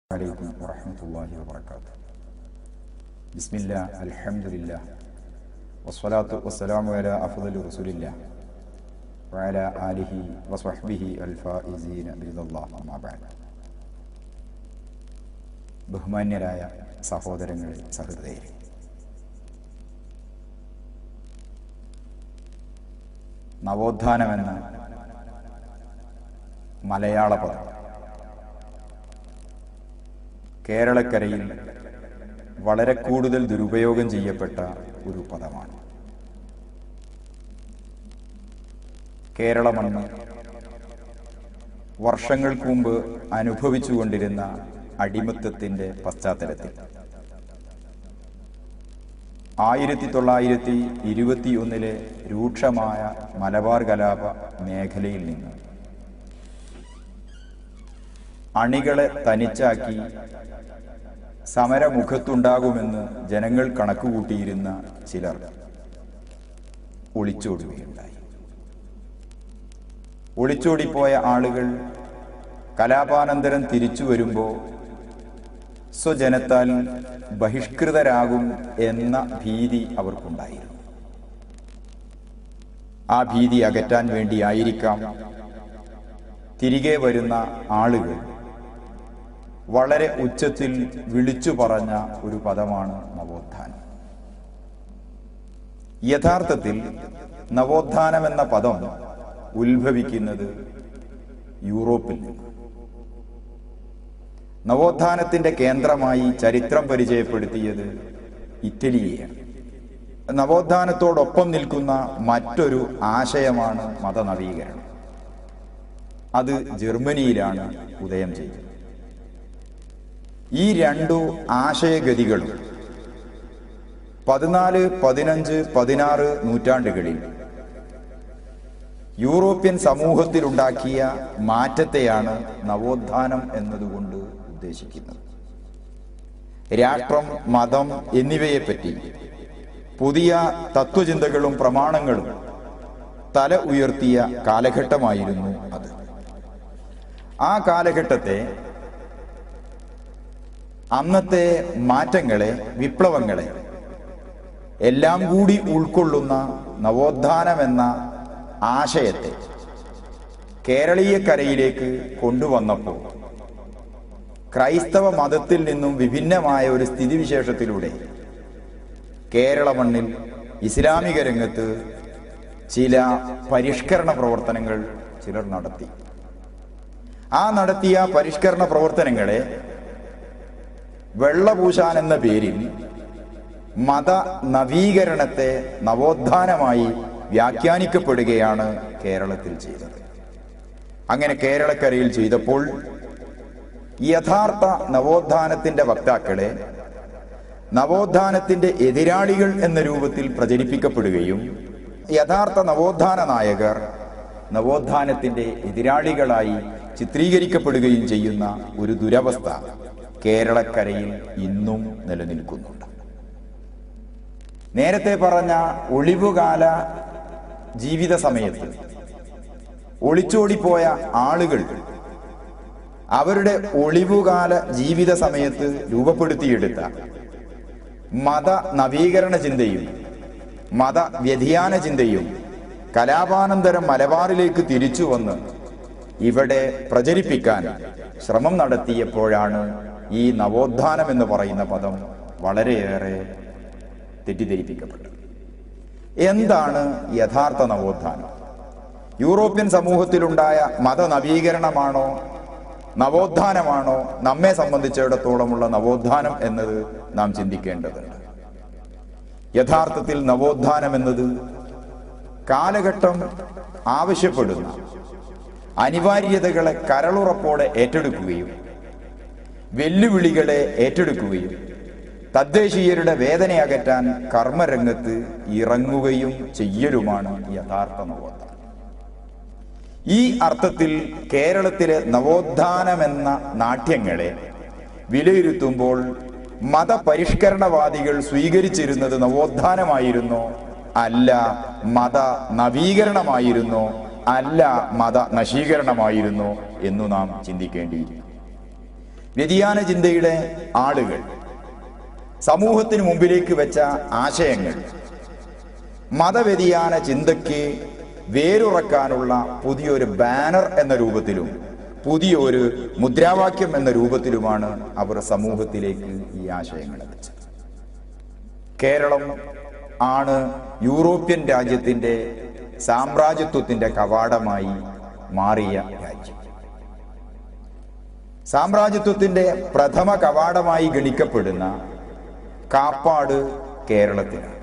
عليكم ورحمة الله وبركاته. بسم الله الحمد لله والصلاة والسلام على أفضل رسول الله وعلى آله وصحبه الفائزين برضا الله أما بعد. ബഹുമാന്യരായ സഹോദരങ്ങളെ, സഹൃദയരെ, നവോത്ഥാനമെന്ന മലയാള പദം കേരളക്കരയിൽ വളരെ കൂടുതൽ ദുരുപയോഗം ചെയ്യപ്പെട്ട ഒരു പദമാണ്. കേരള മണ്ണ് വർഷങ്ങൾക്ക് മുമ്പ് അനുഭവിച്ചുകൊണ്ടിരുന്ന അടിമത്തത്തിന്റെ പശ്ചാത്തലത്തിൽ 1921 രൂക്ഷമായ മലബാർ കലാപ മേഖലയിൽ നിന്ന് അണികളെ തനിച്ചാക്കി സമരമുഖത്തുണ്ടാകുമെന്ന് ജനങ്ങൾ കണക്കുകൂട്ടിയിരുന്ന ചിലർ ഒളിച്ചോടുകയുണ്ടായി. ഒളിച്ചോടിപ്പോയ ആളുകൾ കലാപാനന്തരം തിരിച്ചു വരുമ്പോൾ സ്വജനത്താൽ ബഹിഷ്കൃതരാകും എന്ന ഭീതി അവർക്കുണ്ടായിരുന്നു. ആ ഭീതി അകറ്റാൻ വേണ്ടിയായിരിക്കാം തിരികെ വരുന്ന ആളുകൾ വളരെ ഉച്ചത്തിൽ വിളിച്ചു പറഞ്ഞ ഒരു പദമാണ് നവോത്ഥാനം. യഥാർത്ഥത്തിൽ നവോത്ഥാനം എന്ന പദം ഉത്ഭവിക്കുന്നത് യൂറോപ്പിൽ നിന്ന്. നവോത്ഥാനത്തിന്റെ കേന്ദ്രമായി ചരിത്രം പരിചയപ്പെടുത്തിയത് ഇറ്റലിയെയാണ്. നവോത്ഥാനത്തോടൊപ്പം നിൽക്കുന്ന മറ്റൊരു ആശയമാണ് മതനവീകരണം. അത് ജർമ്മനിയിലാണ് ഉദയം ചെയ്തത്. ഈ രണ്ടു ആശയഗതികളും 14, 15, 16 നൂറ്റാണ്ടുകളിൽ യൂറോപ്യൻ സമൂഹത്തിലുണ്ടാക്കിയ മാറ്റത്തെയാണ് നവോത്ഥാനം എന്നതുകൊണ്ട് ഉദ്ദേശിക്കുന്നത്. രാഷ്ട്രം, മതം എന്നിവയെപ്പറ്റി പുതിയ തത്വചിന്തകളും പ്രമാണങ്ങളും തല ഉയർത്തിയ കാലഘട്ടമായിരുന്നു അത്. ആ കാലഘട്ടത്തെ, അന്നത്തെ മാറ്റങ്ങളെ, വിപ്ലവങ്ങളെ എല്ലാം കൂടി ഉൾക്കൊള്ളുന്ന നവോത്ഥാനമെന്ന ആശയത്തെ കേരളീയക്കരയിലേക്ക് കൊണ്ടുവന്നപ്പോൾ ക്രൈസ്തവ മതത്തിൽ നിന്നും വിഭിന്നമായ ഒരു സ്ഥിതിവിശേഷത്തിലൂടെ കേരള മണ്ണിൽ ഇസ്ലാമിക രംഗത്ത് ചില പരിഷ്കരണ പ്രവർത്തനങ്ങൾ ചിലർ നടത്തി. ആ നടത്തിയ പരിഷ്കരണ പ്രവർത്തനങ്ങളെ വെള്ളപൂശാൻ എന്ന പേരിൽ മത നവീകരണത്തെ നവോത്ഥാനമായി വ്യാഖ്യാനിക്കപ്പെടുകയാണ് കേരളത്തിൽ ചെയ്തത്. അങ്ങനെ കേരളക്കരയിൽ ചെയ്തപ്പോൾ യഥാർത്ഥ നവോത്ഥാനത്തിന്റെ വക്താക്കളെ നവോത്ഥാനത്തിന്റെ എതിരാളികൾ എന്ന രൂപത്തിൽ പ്രചരിപ്പിക്കപ്പെടുകയും യഥാർത്ഥ നവോത്ഥാന നായകർ നവോത്ഥാനത്തിന്റെ എതിരാളികളായി ചിത്രീകരിക്കപ്പെടുകയും ചെയ്യുന്ന ഒരു ദുരവസ്ഥ കേരളക്കരയിൽ ഇന്നും നിലനിൽക്കുന്നുണ്ട്. നേരത്തെ പറഞ്ഞ ഒളിവുകാല ജീവിത സമയത്ത് ഒളിച്ചോടിപ്പോയ ആളുകൾ അവരുടെ ഒളിവുകാല ജീവിത സമയത്ത് രൂപപ്പെടുത്തിയെടുത്ത മത നവീകരണ ചിന്തയും മത വ്യതിയാന ചിന്തയും കലാപാനന്തരം മലബാറിലേക്ക് തിരിച്ചു വന്ന് ഇവിടെ പ്രചരിപ്പിക്കാൻ ശ്രമം നടത്തിയപ്പോഴാണ് ഈ നവോത്ഥാനം എന്ന് പറയുന്ന പദം വളരെയേറെ തെറ്റിദ്ധരിപ്പിക്കപ്പെട്ടത്. എന്താണ് യഥാർത്ഥ നവോത്ഥാനം? യൂറോപ്യൻ സമൂഹത്തിലുണ്ടായ മതനവീകരണമാണോ നവോത്ഥാനമാണോ നമ്മെ സംബന്ധിച്ചിടത്തോളമുള്ള നവോത്ഥാനം എന്നത് നാം ചിന്തിക്കേണ്ടതുണ്ട്. യഥാർത്ഥത്തിൽ നവോത്ഥാനം എന്നത് കാലഘട്ടം ആവശ്യപ്പെടുന്ന അനിവാര്യതകളെ കരളുറപ്പോടെ ഏറ്റെടുക്കുകയും വെല്ലുവിളികളെ ഏറ്റെടുക്കുകയും തദ്ദേശീയരുടെ വേദന അകറ്റാൻ കർമ്മരംഗത്ത് ഇറങ്ങുകയും ചെയ്യലുമാണ് യഥാർത്ഥ നവോത്ഥാനം. ഈ അർത്ഥത്തിൽ കേരളത്തിലെ നവോത്ഥാനമെന്ന നാട്യങ്ങളെ വിലയിരുത്തുമ്പോൾ മതപരിഷ്കരണവാദികൾ സ്വീകരിച്ചിരുന്നത് നവോത്ഥാനമായിരുന്നോ, അല്ല മത നവീകരണമായിരുന്നോ, അല്ല മത നശീകരണമായിരുന്നോ എന്നു നാം ചിന്തിക്കേണ്ടിയിരിക്കുന്നു. വ്യതിയാന ചിന്തയുടെ ആളുകൾ സമൂഹത്തിന് മുമ്പിലേക്ക് വെച്ച ആശയങ്ങൾ മതവ്യതിയാന ചിന്തയ്ക്ക് വേരുറക്കാനുള്ള പുതിയൊരു ബാനർ എന്ന രൂപത്തിലും പുതിയൊരു മുദ്രാവാക്യം എന്ന രൂപത്തിലുമാണ് അവർ സമൂഹത്തിലേക്ക് ഈ ആശയങ്ങൾ എത്തിച്ചത്. കേരളം ആണ് യൂറോപ്യൻ രാജ്യത്തിന്റെ സാമ്രാജ്യത്വത്തിന്റെ കവാടമായി മാറിയ രാജ്യം. സാമ്രാജ്യത്വത്തിന്റെ പ്രഥമ കവാടമായി ഗണിക്കപ്പെടുന്ന കാപ്പാട് കേരളത്തിലാണ്.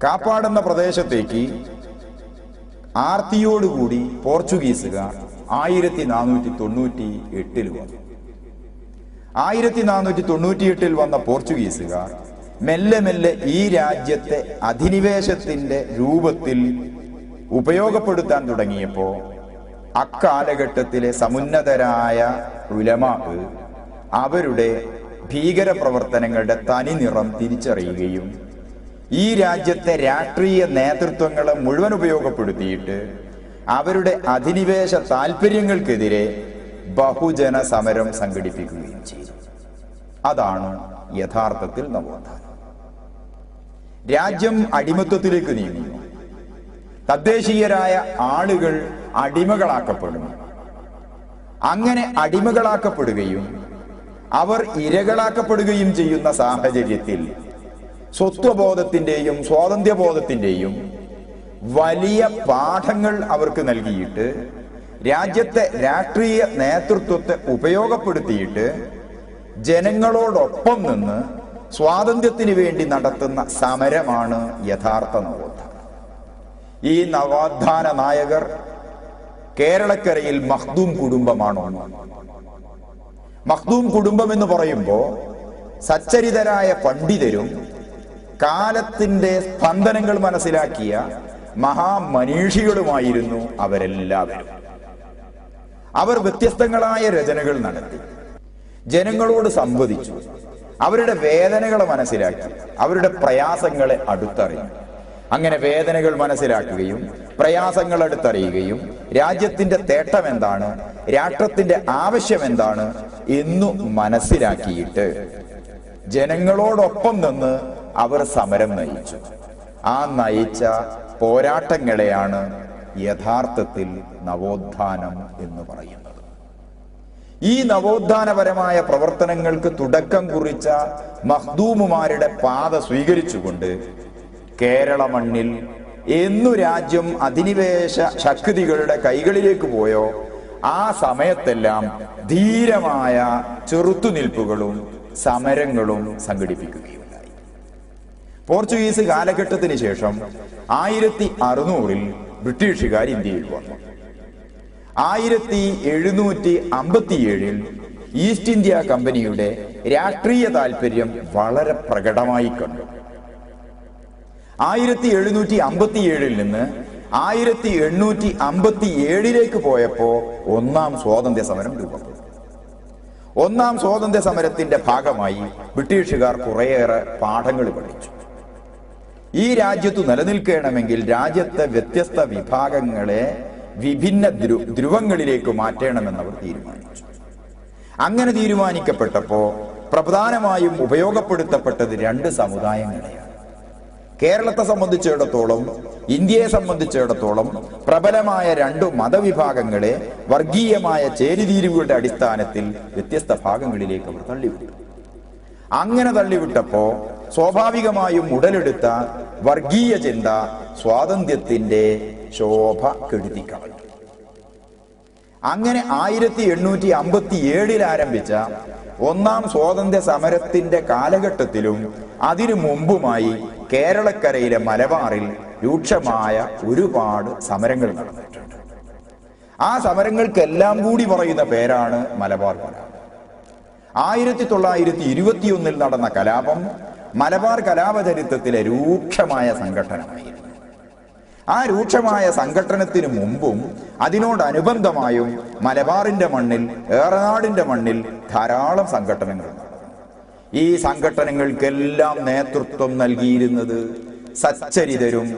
കാപ്പാട് എന്ന പ്രദേശത്തേക്ക് ആർത്തിയോടുകൂടി പോർച്ചുഗീസുകാർ 1498 വന്നു. 1498 വന്ന പോർച്ചുഗീസുകാർ മെല്ലെ മെല്ലെ ഈ രാജ്യത്തെ അധിനിവേശത്തിന്റെ രൂപത്തിൽ ഉപയോഗപ്പെടുത്താൻ തുടങ്ങിയപ്പോൾ അക്കാലഘട്ടത്തിലെ സമുന്നതരായ ഉലമാക്ക് അവരുടെ ഭീകര പ്രവർത്തനങ്ങളുടെ തനി നിറം തിരിച്ചറിയുകയും ഈ രാജ്യത്തെ രാഷ്ട്രീയ നേതൃത്വങ്ങളെ മുഴുവൻ ഉപയോഗപ്പെടുത്തിയിട്ട് അവരുടെ അധിനിവേശ താല്പര്യങ്ങൾക്കെതിരെ ബഹുജന സമരം സംഘടിപ്പിക്കുകയും ചെയ്തു. അതാണ് യഥാർത്ഥത്തിൽ നവോത്ഥാനം. രാജ്യം അടിമത്വത്തിലേക്ക് നീങ്ങുന്നു. തദ്ദേശീയരായ ആളുകൾ അടിമകളാക്കപ്പെടുന്നു. അങ്ങനെ അടിമകളാക്കപ്പെടുകയും അവർ ഇരകളാക്കപ്പെടുകയും ചെയ്യുന്ന സാഹചര്യത്തിൽ സ്വത്വബോധത്തിന്റെയും സ്വാതന്ത്ര്യബോധത്തിന്റെയും വലിയ പാഠങ്ങൾ അവർക്ക് നൽകിയിട്ട് രാജ്യത്തെ രാഷ്ട്രീയ നേതൃത്വത്തെ ഉപയോഗപ്പെടുത്തിയിട്ട് ജനങ്ങളോടൊപ്പം നിന്ന് സ്വാതന്ത്ര്യത്തിന് വേണ്ടി നടത്തുന്ന സമരമാണ് യഥാർത്ഥ നവോത്ഥാനം. ഈ നവോത്ഥാന നായകർ കേരളക്കരയിൽ മഖ്ദൂം കുടുംബമാണോ? മഖ്ദൂം കുടുംബം എന്ന് പറയുമ്പോൾ സച്ചരിതരായ പണ്ഡിതരും കാലത്തിന്റെ സ്പന്ദനങ്ങൾ മനസ്സിലാക്കിയ മഹാമനീഷികളുമായിരുന്നു അവരെല്ലാവരും. അവർ വ്യത്യസ്തങ്ങളായ രചനകൾ നടത്തി, ജനങ്ങളോട് സംവദിച്ചു, അവരുടെ വേദനകളെ മനസ്സിലാക്കി, അവരുടെ പ്രയാസങ്ങളെ അടുത്തറിഞ്ഞു. അങ്ങനെ വേദനകൾ മനസ്സിലാക്കുകയും പ്രയാസങ്ങൾ അടുത്തറിയുകയും രാജ്യത്തിന്റെ തേട്ടം എന്താണ്, രാഷ്ട്രത്തിന്റെ ആവശ്യം എന്താണ് എന്നു മനസ്സിലാക്കിയിട്ട് ജനങ്ങളോടൊപ്പം നിന്ന് അവർ സമരം നയിച്ചു. ആ നയിച്ച പോരാട്ടങ്ങളെയാണ് യഥാർത്ഥത്തിൽ നവോത്ഥാനം എന്ന് പറയുന്നത്. ഈ നവോത്ഥാനപരമായ പ്രവർത്തനങ്ങൾക്ക് തുടക്കം കുറിച്ച മഖ്ദൂമുമാരുടെ പാത സ്വീകരിച്ചുകൊണ്ട് കേരള മണ്ണിൽ എന്നു രാജ്യം അധിനിവേശ ശക്തികളുടെ കൈകളിലേക്ക് പോയോ ആ സമയത്തെല്ലാം ധീരമായ ചെറുത്തുനിൽപ്പുകളും സമരങ്ങളും സംഘടിപ്പിക്കുകയുണ്ടായി. പോർച്ചുഗീസ് കാലഘട്ടത്തിന് ശേഷം 1600 ബ്രിട്ടീഷുകാർ ഇന്ത്യയിൽ വന്നു. 1757 ഈസ്റ്റ് ഇന്ത്യ കമ്പനിയുടെ രാഷ്ട്രീയ താല്പര്യം വളരെ പ്രകടമായി കണ്ടു. 1757 നിന്ന് 1857 പോയപ്പോ ഒന്നാം സ്വാതന്ത്ര്യ സമരം രൂപപ്പെട്ടു. ഒന്നാം സ്വാതന്ത്ര്യ സമരത്തിന്റെ ഭാഗമായി ബ്രിട്ടീഷുകാർ കുറേയേറെ പാഠങ്ങൾ പഠിച്ചു. ഈ രാജ്യത്തു നിലനിൽക്കണമെങ്കിൽ രാജ്യത്തെ വ്യത്യസ്ത വിഭാഗങ്ങളെ വിഭിന്ന ധ്രുവങ്ങളിലേക്ക് മാറ്റണമെന്നവർ തീരുമാനിച്ചു. അങ്ങനെ തീരുമാനിക്കപ്പെട്ടപ്പോ പ്രധാനമായും ഉപയോഗപ്പെടുത്തപ്പെട്ടത് 2 സമുദായങ്ങളെയാണ്. കേരളത്തെ സംബന്ധിച്ചിടത്തോളം, ഇന്ത്യയെ സംബന്ധിച്ചിടത്തോളം പ്രബലമായ 2 മതവിഭാഗങ്ങളെ വർഗീയമായ ചേരിതിരിവുകളുടെ അടിസ്ഥാനത്തിൽ വ്യത്യസ്ത ഭാഗങ്ങളിലേക്ക് അവർ തള്ളിവിട്ടു. അങ്ങനെ തള്ളിവിട്ടപ്പോ സ്വാഭാവികമായും ഉടലെടുത്ത വർഗീയ ചിന്ത സ്വാതന്ത്ര്യത്തിന്റെ ശോഭ കെടുത്തിക്കളഞ്ഞു. അങ്ങനെ 1857 ആരംഭിച്ച ഒന്നാം സ്വാതന്ത്ര്യ സമരത്തിന്റെ കാലഘട്ടത്തിലും അതിനു മുമ്പുമായി കേരളക്കരയിലെ മലബാറിൽ രൂക്ഷമായ ഒരുപാട് സമരങ്ങൾ നടന്നിട്ടുണ്ട്. ആ സമരങ്ങൾക്കെല്ലാം കൂടി പറയുന്ന പേരാണ് മലബാർ കലാപം. 1921 നടന്ന കലാപം മലബാർ കലാപ ചരിത്രത്തിലെ രൂക്ഷമായ സംഘട്ടനമായിരുന്നു. ആ രൂക്ഷമായ സംഘട്ടനത്തിന് മുമ്പും അതിനോടനുബന്ധമായും മലബാറിന്റെ മണ്ണിൽ, ഏറനാടിന്റെ മണ്ണിൽ ധാരാളം സംഘട്ടനങ്ങൾ നടന്നു. ഈ സംഘട്ടനങ്ങൾക്കെല്ലാം നേതൃത്വം നൽകിയിരുന്നത് സച്ചരിതരും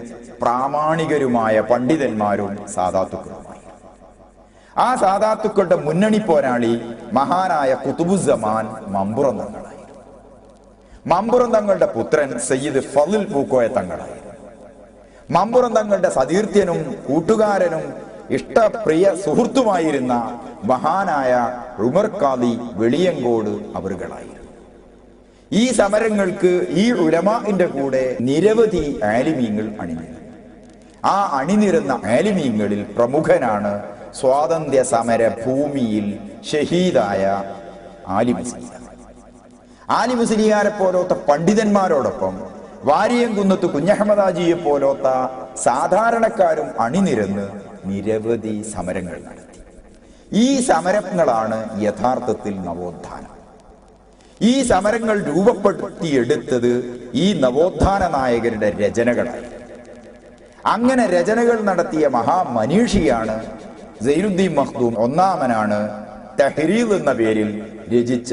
പ്രാമാണികരുമായ പണ്ഡിതന്മാരും സാദാത്തുക്കളുമായി. ആ സാദാത്തുക്കളുടെ മുന്നണി പോരാളി മഹാനായ കുതുബുസ്സമാൻ മമ്പുറം തങ്ങളായിരുന്നു. മമ്പുറം തങ്ങളുടെ പുത്രൻ സയ്യിദ് ഫളിൽ പൂക്കോയ തങ്ങളായിരുന്നു. മമ്പുറം തങ്ങളുടെ സതീർത്ഥ്യനും കൂട്ടുകാരനും ഇഷ്ടപ്രിയ സുഹൃത്തുമായിരുന്ന മഹാനായ ഉമർ ഖാദി വെളിയങ്കോട് അവറുകളായിരുന്നു. ഈ സമരങ്ങൾക്ക് ഈ ഉലമാഇന്റെ കൂടെ നിരവധി ആലിമീങ്ങൾ അണിനിരന്നു. ആ അണിനിരുന്ന ആലിമീങ്ങളിൽ പ്രമുഖനാണ് സ്വാതന്ത്ര്യ സമര ഭൂമിയിൽ ഷഹീദായ ആലി മുസ്ലിയാർ. ആലി മുസ്ലിയാരെ പോലത്തെ പണ്ഡിതന്മാരോടൊപ്പം വാരിയംകുന്നത്ത് കുഞ്ഞഹമ്മദാജിയെ പോലത്ത സാധാരണക്കാരും അണിനിരന്ന് നിരവധി സമരങ്ങൾ നടത്തി. ഈ സമരങ്ങളാണ് യഥാർത്ഥത്തിൽ നവോത്ഥാനം. ഈ സമരങ്ങൾ രൂപപ്പെടുത്തിയെടുത്തത് ഈ നവോത്ഥാന നായകരുടെ രചനകളായി. അങ്ങനെ രചനകൾ നടത്തിയ മഹാമനീഷിയാണ് സൈനുദ്ദീൻ മഖ്ദൂം. ഒന്നാമനാണ് തഹ്രീർ എന്ന പേരിൽ രചിച്ച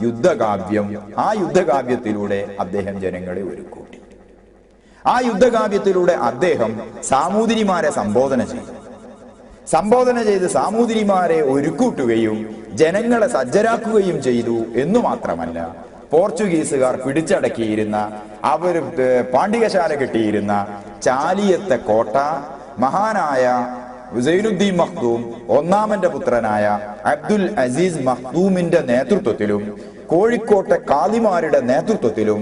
യുദ്ധകാവ്യം. ആ യുദ്ധകാവ്യത്തിലൂടെ അദ്ദേഹം ജനങ്ങളെ ഒരുക്കൂട്ടി. ആ യുദ്ധകാവ്യത്തിലൂടെ അദ്ദേഹം സാമൂതിരിമാരെ സംബോധന ചെയ്ത് സാമൂതിരിമാരെ ഒരുക്കൂട്ടുകയും ജനങ്ങളെ സജ്ജരാക്കുകയും ചെയ്തു എന്നു മാത്രമല്ല, പോർച്ചുഗീസുകാർ പിടിച്ചടക്കിയിരുന്ന, അവർ പാണ്ഡികശാല കെട്ടിയിരുന്ന ചാലിയത്തെ കോട്ട മഹാനായ സൈനുദ്ദീൻ മഖ്ദൂം ഒന്നാമന്റെ പുത്രനായ അബ്ദുൽ അസീസ് മഖ്ദൂമിന്റെ നേതൃത്വത്തിലും കോഴിക്കോട്ടെ ഖാദിമാരുടെ നേതൃത്വത്തിലും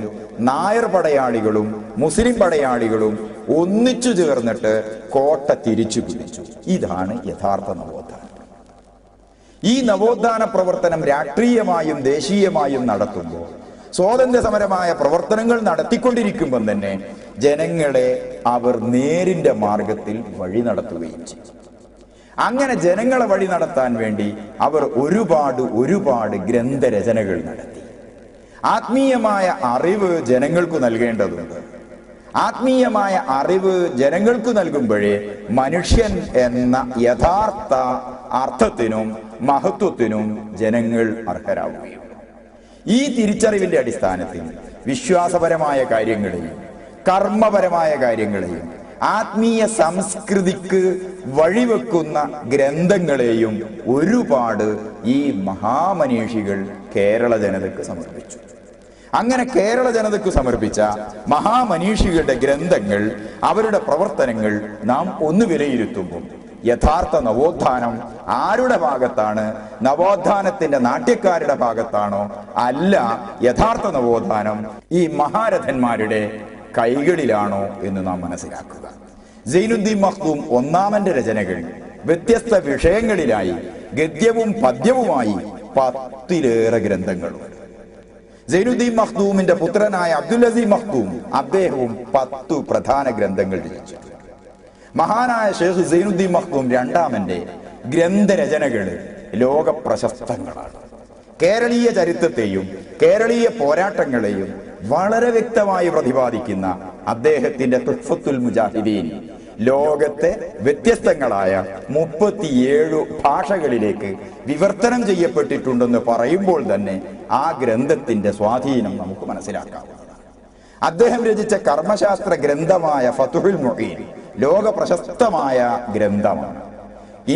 നായർ പടയാളികളും മുസ്ലിം പടയാളികളും ഒന്നിച്ചു ചേർന്നിട്ട് കോട്ട തിരിച്ചു പിടിച്ചു. ഇതാണ് യഥാർത്ഥ നവോത്ഥാനം. ഈ നവോത്ഥാന പ്രവർത്തനം രാഷ്ട്രീയമായും ദേശീയമായും നടത്തുമ്പോൾ, സ്വാതന്ത്ര്യ സമരമായ പ്രവർത്തനങ്ങൾ നടത്തിക്കൊണ്ടിരിക്കുമ്പോൾ തന്നെ ജനങ്ങളെ അവർ നേരിന്റെ മാർഗത്തിൽ വഴി നടത്തുകയും ചെയ്തു. അങ്ങനെ ജനങ്ങളെ വഴി നടത്താൻ വേണ്ടി അവർ ഒരുപാട് ഗ്രന്ഥരചനകൾ നടത്തി. ആത്മീയമായ അറിവ് ജനങ്ങൾക്ക് നൽകേണ്ടതുണ്ട്. ആത്മീയമായ അറിവ് ജനങ്ങൾക്ക് നൽകുമ്പോഴേ മനുഷ്യൻ എന്ന യഥാർത്ഥ അർത്ഥത്തിനും മഹത്വത്തിനും ജനങ്ങൾ അർഹരാവുകയും. ഈ തിരിച്ചറിവിന്റെ അടിസ്ഥാനത്തിൽ വിശ്വാസപരമായ കാര്യങ്ങളെയും കർമ്മപരമായ കാര്യങ്ങളെയും ആത്മീയ സംസ്കൃതിക്ക് വഴിവെക്കുന്ന ഗ്രന്ഥങ്ങളെയും ഒരുപാട് ഈ മഹാമനീഷികൾ കേരള ജനതയ്ക്ക് സമർപ്പിച്ചു. അങ്ങനെ കേരള ജനതയ്ക്ക് സമർപ്പിച്ച മഹാമനീഷികളുടെ ഗ്രന്ഥങ്ങൾ, അവരുടെ പ്രവർത്തനങ്ങൾ നാം ഒന്ന് വിലയിരുത്തുമ്പോൾ യഥാർത്ഥ നവോത്ഥാനം ആരുടെ ഭാഗത്താണ്? നവോത്ഥാനത്തിന്റെ നാട്യക്കാരുടെ ഭാഗത്താണോ? അല്ല, യഥാർത്ഥ നവോത്ഥാനം ഈ മഹാരഥന്മാരുടെ കൈകളിലാണോ എന്ന് നാം മനസ്സിലാക്കുക. സൈനുദ്ദീൻ മഖ്ദൂം ഒന്നാമന്റെ രചനകൾ വ്യത്യസ്ത വിഷയങ്ങളിലായി ഗദ്യവും പദ്യവുമായി 10-ലേറെ ഗ്രന്ഥങ്ങളുണ്ട്. സൈനുദ്ദീൻ മഖ്ദൂമിന്റെ പുത്രനായ അബ്ദുൽ അസീസ് മഖ്ദൂം അദ്ദേഹവും 10 പ്രധാന ഗ്രന്ഥങ്ങൾ രചിച്ചു. മഹാനായ ഷേഖ് സൈനുദ്ദീൻ മഖ്ദൂം രണ്ടാമന്റെ ഗ്രന്ഥരചനകൾ ലോക പ്രശസ്തങ്ങളാണ്. കേരളീയ ചരിത്രത്തെയും കേരളീയ പോരാട്ടങ്ങളെയും വളരെ വ്യക്തമായി പ്രതിപാദിക്കുന്ന അദ്ദേഹത്തിന്റെ തുഹ്ഫത്തുൽ മുജാഹിദീൻ ലോകത്തെ വ്യത്യസ്തങ്ങളായ 37 ഭാഷകളിലേക്ക് വിവർത്തനം ചെയ്യപ്പെട്ടിട്ടുണ്ടെന്ന് പറയുമ്പോൾ തന്നെ ആ ഗ്രന്ഥത്തിന്റെ സ്വാധീനം നമുക്ക് മനസ്സിലാക്കാവുന്നതാണ്. അദ്ദേഹം രചിച്ച കർമ്മശാസ്ത്ര ഗ്രന്ഥമായ ഫതുഹുൽ മുഈൻ ലോക പ്രശസ്തമായ ഗ്രന്ഥമാണ്.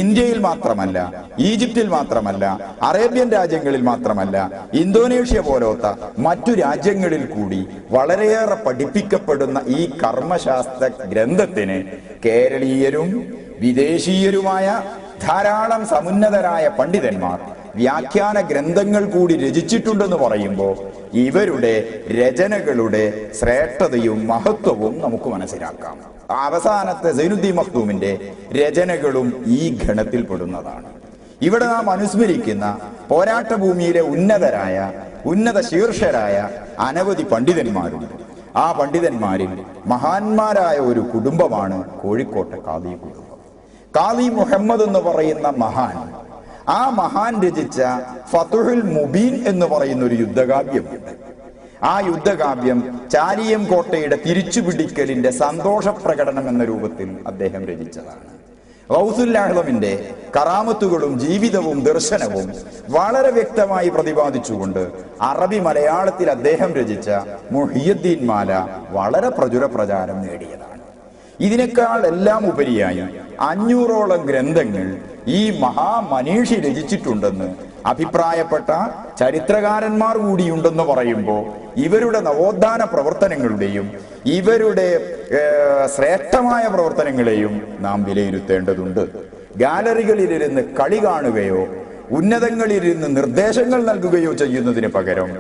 ഇന്ത്യയിൽ മാത്രമല്ല, ഈജിപ്തിൽ മാത്രമല്ല, അറേബ്യൻ രാജ്യങ്ങളിൽ മാത്രമല്ല, ഇന്തോനേഷ്യ പോലത്തെ മറ്റു രാജ്യങ്ങളിൽ കൂടി വളരെയേറെ പഠിപ്പിക്കപ്പെടുന്ന ഈ കർമ്മശാസ്ത്ര ഗ്രന്ഥത്തിന് കേരളീയരും വിദേശീയരുമായ ധാരാളം സമുന്നതരായ പണ്ഡിതന്മാർ വ്യാഖ്യാന ഗ്രന്ഥങ്ങൾ കൂടി രചിച്ചിട്ടുണ്ടെന്ന് പറയുമ്പോൾ ഇവരുടെ രചനകളുടെ ശ്രേഷ്ഠതയും മഹത്വവും നമുക്ക് മനസ്സിലാക്കാം. അവസാനത്തെ സൈനുദ്ദീൻ മഖ്ദൂമിന്റെ രചനകളും ഈ ഗണത്തിൽ പെടുന്നതാണ്. ഇവിടെ നാം അനുസ്മരിക്കുന്ന പോരാട്ട ഭൂമിയിലെ ഉന്നത ശീർഷരായ അനവധി പണ്ഡിതന്മാരുണ്ട്. ആ പണ്ഡിതന്മാരിൽ മഹാന്മാരായ ഒരു കുടുംബമാണ് കോഴിക്കോട്ടെ ഖാദി കുടുംബം. ഖാദി മുഹമ്മദ് എന്ന് പറയുന്ന മഹാൻ, ആ മഹാൻ രചിച്ച ഫതുഹുൽ മുബീൻ എന്ന് പറയുന്ന ഒരു യുദ്ധകാവ്യമുണ്ട്. ആ യുദ്ധകാവ്യം ചാലിയം കോട്ടയുടെ തിരിച്ചുപിടിക്കലിന്റെ സന്തോഷ പ്രകടനം എന്ന രൂപത്തിൽ അദ്ദേഹം രചിച്ചതാണ്. ഗൗസുൽ ആലമിന്റെ കറാമത്തുകളും ജീവിതവും ദർശനവും വളരെ വ്യക്തമായി പ്രതിപാദിച്ചുകൊണ്ട് അറബി മലയാളത്തിൽ അദ്ദേഹം രചിച്ച മുഹിയുദ്ദീൻ മാല വളരെ പ്രചാരം നേടിയതാണ്. ഇതിനേക്കാൾ എല്ലാം ഉപരിയായി 500ഓളം ഗ്രന്ഥങ്ങൾ ഈ മഹാമനീഷി രചിച്ചിട്ടുണ്ടെന്ന് അഭിപ്രായപ്പെട്ട ചരിത്രകാരന്മാർ കൂടിയുണ്ടെന്ന് പറയുമ്പോൾ ഇവരുടെ നവോത്ഥാന പ്രവർത്തനങ്ങളുടെയും ഇവരുടെ ശ്രേഷ്ഠമായ പ്രവർത്തനങ്ങളെയും നാം വിലയിരുത്തേണ്ടതുണ്ട്. ഗാലറികളിലിരുന്ന് കളി കാണുകയോ ഉന്നതങ്ങളിലിരുന്ന് നിർദ്ദേശങ്ങൾ നൽകുകയോ ചെയ്യുന്നതിന് പകരം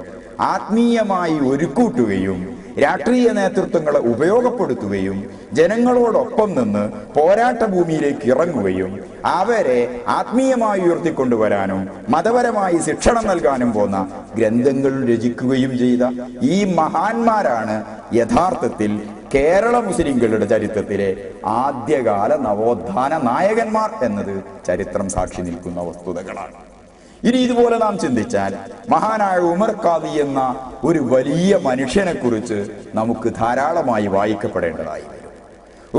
ആത്മീയമായി ഒരുക്കൂട്ടുകയും രാഷ്ട്രീയ നേതൃത്വങ്ങളെ ഉപയോഗപ്പെടുത്തുകയും ജനങ്ങളോടൊപ്പം നിന്ന് പോരാട്ട ഭൂമിയിലേക്ക് ഇറങ്ങുകയും അവരെ ആത്മീയമായി ഉയർത്തിക്കൊണ്ടുവരാനും മതപരമായി ശിക്ഷണം നൽകാനും പോന്ന ഗ്രന്ഥങ്ങൾ രചിക്കുകയും ചെയ്ത ഈ മഹാന്മാരാണ് യഥാർത്ഥത്തിൽ കേരള മുസ്ലിങ്ങളുടെ ചരിത്രത്തിലെ ആദ്യകാല നവോത്ഥാന നായകന്മാർ എന്നത് ചരിത്രം സാക്ഷി നിൽക്കുന്ന വസ്തുതകളാണ്. ഇനി ഇതുപോലെ നാം ചിന്തിച്ചാൽ മഹാനായ ഉമർ ഖാദി എന്ന ഒരു വലിയ മനുഷ്യനെ കുറിച്ച് നമുക്ക് ധാരാളമായി വായിക്കപ്പെടേണ്ടതായി വരും.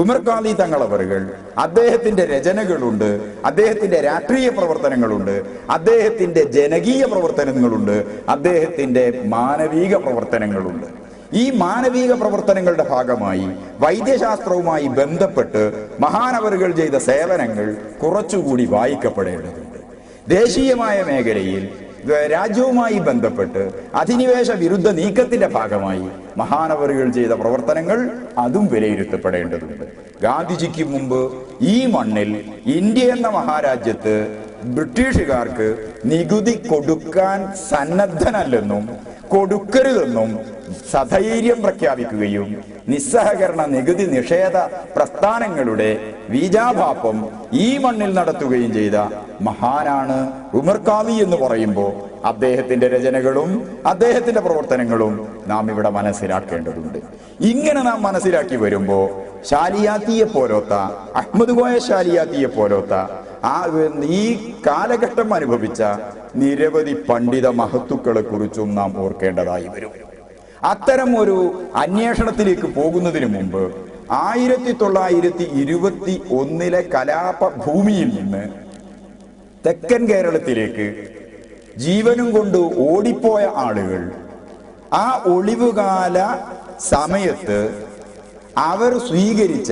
ഉമർ ഖാദി തങ്ങളവറുകൾ അദ്ദേഹത്തിന്റെ രചനകളുണ്ട്, അദ്ദേഹത്തിന്റെ രാഷ്ട്രീയ പ്രവർത്തനങ്ങളുണ്ട്, അദ്ദേഹത്തിന്റെ ജനകീയ പ്രവർത്തനങ്ങളുണ്ട്, അദ്ദേഹത്തിന്റെ മാനവിക പ്രവർത്തനങ്ങളുണ്ട്. ഈ മാനവിക പ്രവർത്തനങ്ങളുടെ ഭാഗമായി വൈദ്യശാസ്ത്രവുമായി ബന്ധപ്പെട്ട് മഹാനവറുകൾ ചെയ്ത സേവനങ്ങൾ കുറച്ചുകൂടി വായിക്കപ്പെടേണ്ടതുണ്ട്. ദേശീയമായ മേഖലയിൽ രാജ്യവുമായി ബന്ധപ്പെട്ട് അധിനിവേശ വിരുദ്ധ നീക്കത്തിന്റെ ഭാഗമായി മഹാനവറുകൾ ചെയ്ത പ്രവർത്തനങ്ങൾ അതും വിലയിരുത്തപ്പെടേണ്ടതുണ്ട്. ഗാന്ധിജിക്ക് മുമ്പ് ഈ മണ്ണിൽ ഇന്ത്യ എന്ന മഹാരാജ്യത്ത് ബ്രിട്ടീഷുകാർക്ക് നികുതി കൊടുക്കാൻ സന്നദ്ധനല്ലെന്നും കൊടുക്കരുതെന്നും സധൈര്യം പ്രഖ്യാപിക്കുകയും നിസ്സഹകരണ നികുതി നിഷേധ പ്രസ്ഥാനങ്ങളുടെ വീജാഭാപ്പം ഈ മണ്ണിൽ നടത്തുകയും ചെയ്ത മഹാനാണ് ഉമർ ഖാദി എന്ന് പറയുമ്പോൾ അദ്ദേഹത്തിന്റെ രചനകളും അദ്ദേഹത്തിന്റെ പ്രവർത്തനങ്ങളും നാം ഇവിടെ മനസ്സിലാക്കേണ്ടതുണ്ട്. ഇങ്ങനെ നാം മനസ്സിലാക്കി വരുമ്പോൾ ശാലിയാത്തിയെ പോലോത്ത അഹ്മദ് കോയ ശാലിയാത്തിയെ പോലോത്ത ഈ കാലഘട്ടം അനുഭവിച്ച നിരവധി പണ്ഡിത മഹത്തുക്കളെ കുറിച്ചും നാം ഓർക്കേണ്ടതായി വരും. അത്തരം ഒരു അന്വേഷണത്തിലേക്ക് പോകുന്നതിന് മുമ്പ് 1921 കലാപ ഭൂമിയിൽ നിന്ന് തെക്കൻ കേരളത്തിലേക്ക് ജീവനും കൊണ്ട് ഓടിപ്പോയ ആളുകൾ ആ ഒളിവുകാല സമയത്ത് അവർ സ്വീകരിച്ച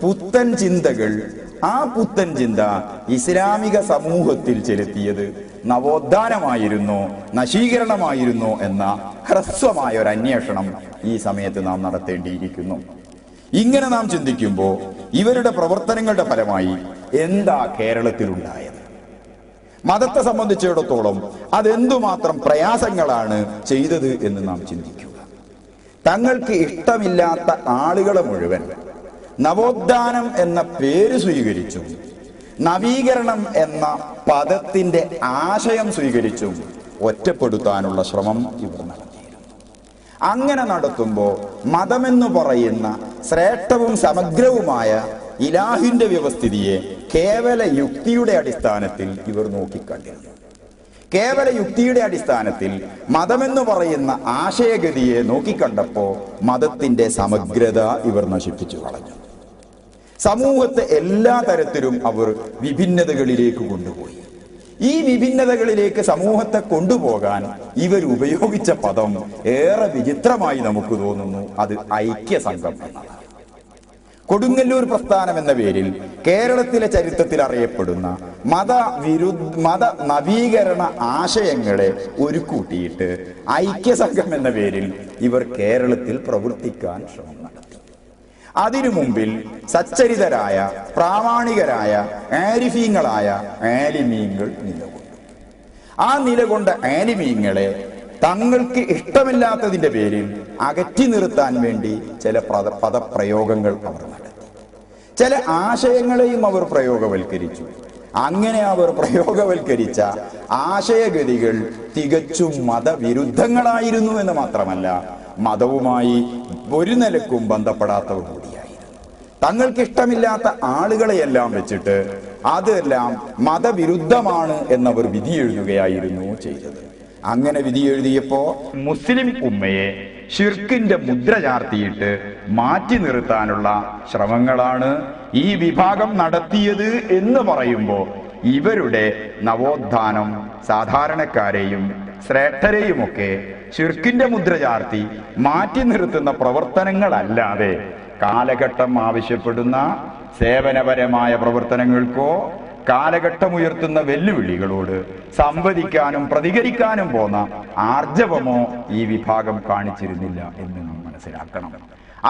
പുത്തൻ ചിന്തകൾ, ആ പുത്തൻ ചിന്ത ഇസ്ലാമിക സമൂഹത്തിൽ ചെലുത്തിയത് നവോത്ഥാനമായിരുന്നോ നശീകരണമായിരുന്നോ എന്ന ഹ്രസ്വമായ ഒരു അന്വേഷണം ഈ സമയത്ത് നാം നടത്തേണ്ടിയിരിക്കുന്നു. ഇങ്ങനെ നാം ചിന്തിക്കുമ്പോൾ ഇവരുടെ പ്രവർത്തനങ്ങളുടെ ഫലമായി എന്താ കേരളത്തിലുണ്ടായത്? മതത്തെ സംബന്ധിച്ചിടത്തോളം അതെന്തുമാത്രം പ്രയാസങ്ങളാണ് ചെയ്തത് എന്ന് നാം ചിന്തിക്കുക. തങ്ങൾക്ക് ഇഷ്ടമില്ലാത്ത ആളുകളെ മുഴുവൻ നവോത്ഥാനം എന്ന പേര് സ്വീകരിച്ചും നവീകരണം എന്ന പദത്തിന്റെ ആശയം സ്വീകരിച്ചും ഒറ്റപ്പെടുത്താനുള്ള ശ്രമം ഇവർ നടത്തിയിരുന്നു. അങ്ങനെ നടത്തുമ്പോൾ മതമെന്ന് പറയുന്ന ശ്രേഷ്ഠവും സമഗ്രവുമായ ഇലാഹിന്റെ വ്യവസ്ഥിതിയെ കേവല യുക്തിയുടെ അടിസ്ഥാനത്തിൽ ഇവർ നോക്കിക്കണ്ടിരുന്നു. കേവല യുക്തിയുടെ അടിസ്ഥാനത്തിൽ മതമെന്ന് പറയുന്ന ആശയഗതിയെ നോക്കിക്കണ്ടപ്പോ മതത്തിന്റെ സമഗ്രത ഇവർ നശിപ്പിച്ചു കളഞ്ഞു. സമൂഹത്തെ എല്ലാ തരത്തിലും അവർ വിഭിന്നതകളിലേക്ക് കൊണ്ടുപോയി. ഈ വിഭിന്നതകളിലേക്ക് സമൂഹത്തെ കൊണ്ടുപോകാൻ ഇവർ ഉപയോഗിച്ച പദം ഏറെ വിചിത്രമായി നമുക്ക് തോന്നുന്നു. അത് ഐക്യസംഘം എന്നതാണ്. കൊടുങ്ങല്ലൂർ പ്രസ്ഥാനം എന്ന പേരിൽ കേരളത്തിലെ ചരിത്രത്തിൽ അറിയപ്പെടുന്ന മത നവീകരണ ആശയങ്ങളെ ഒരുക്കൂട്ടിയിട്ട് ഐക്യസംഘം എന്ന പേരിൽ ഇവർ കേരളത്തിൽ പ്രവർത്തിക്കാൻ ശ്രമം നടത്തി. അതിനു മുമ്പിൽ സച്ചരിതരായ പ്രാമാണികരായ ആരിഫീങ്ങളായ ആലിമീങ്ങൾ നിലകൊണ്ടു. ആ നിലകൊണ്ട ആലിമീങ്ങളെ തങ്ങൾക്ക് ഇഷ്ടമില്ലാത്തതിന്റെ പേരിൽ അകറ്റി നിർത്താൻ വേണ്ടി ചില പദപ്രയോഗങ്ങൾ അവർ നടത്തി. ചില ആശയങ്ങളെയും അവർ പ്രയോഗവൽക്കരിച്ചു. അങ്ങനെ അവർ പ്രയോഗവൽക്കരിച്ച ആശയഗതികൾ തികച്ചും മതവിരുദ്ധങ്ങളായിരുന്നു എന്ന് മാത്രമല്ല, മതവുമായി ഒരു നിലക്കും ബന്ധപ്പെടാത്തവ കൂടിയായിരുന്നു. തങ്ങൾക്ക് ഇഷ്ടമില്ലാത്ത ആളുകളെയെല്ലാം വെച്ചിട്ട് അതെല്ലാം മതവിരുദ്ധമാണ് എന്നവർ വിധി എഴുതുകയായിരുന്നു ചെയ്തത്. അങ്ങനെ വിധി എഴുതിയപ്പോ മുസ്ലിം ഉമ്മയെ ഷിർക്കിന്റെ മുദ്ര ചാർത്തിയിട്ട് മാറ്റി നിർത്താനുള്ള ശ്രമങ്ങളാണ് ഈ വിഭാഗം നടത്തിയത് എന്ന് പറയുമ്പോൾ ഇവരുടെ നവോത്ഥാനം സാധാരണക്കാരെയും ശ്രേഷ്ഠരെയുമൊക്കെ ഷിർക്കിന്റെ മുദ്ര ചാർത്തി മാറ്റി നിർത്തുന്ന പ്രവർത്തനങ്ങളല്ലാതെ കാലഘട്ടം ആവശ്യപ്പെടുന്ന സേവനപരമായ പ്രവർത്തനങ്ങൾക്കോ കാലഘട്ടമുയർത്തുന്ന വെല്ലുവിളികളോട് സംവദിക്കാനും പ്രതികരിക്കാനും പോന്ന ആർജവമോ ഈ വിഭാഗം കാണിച്ചിരുന്നില്ല എന്ന് നാം മനസ്സിലാക്കണം.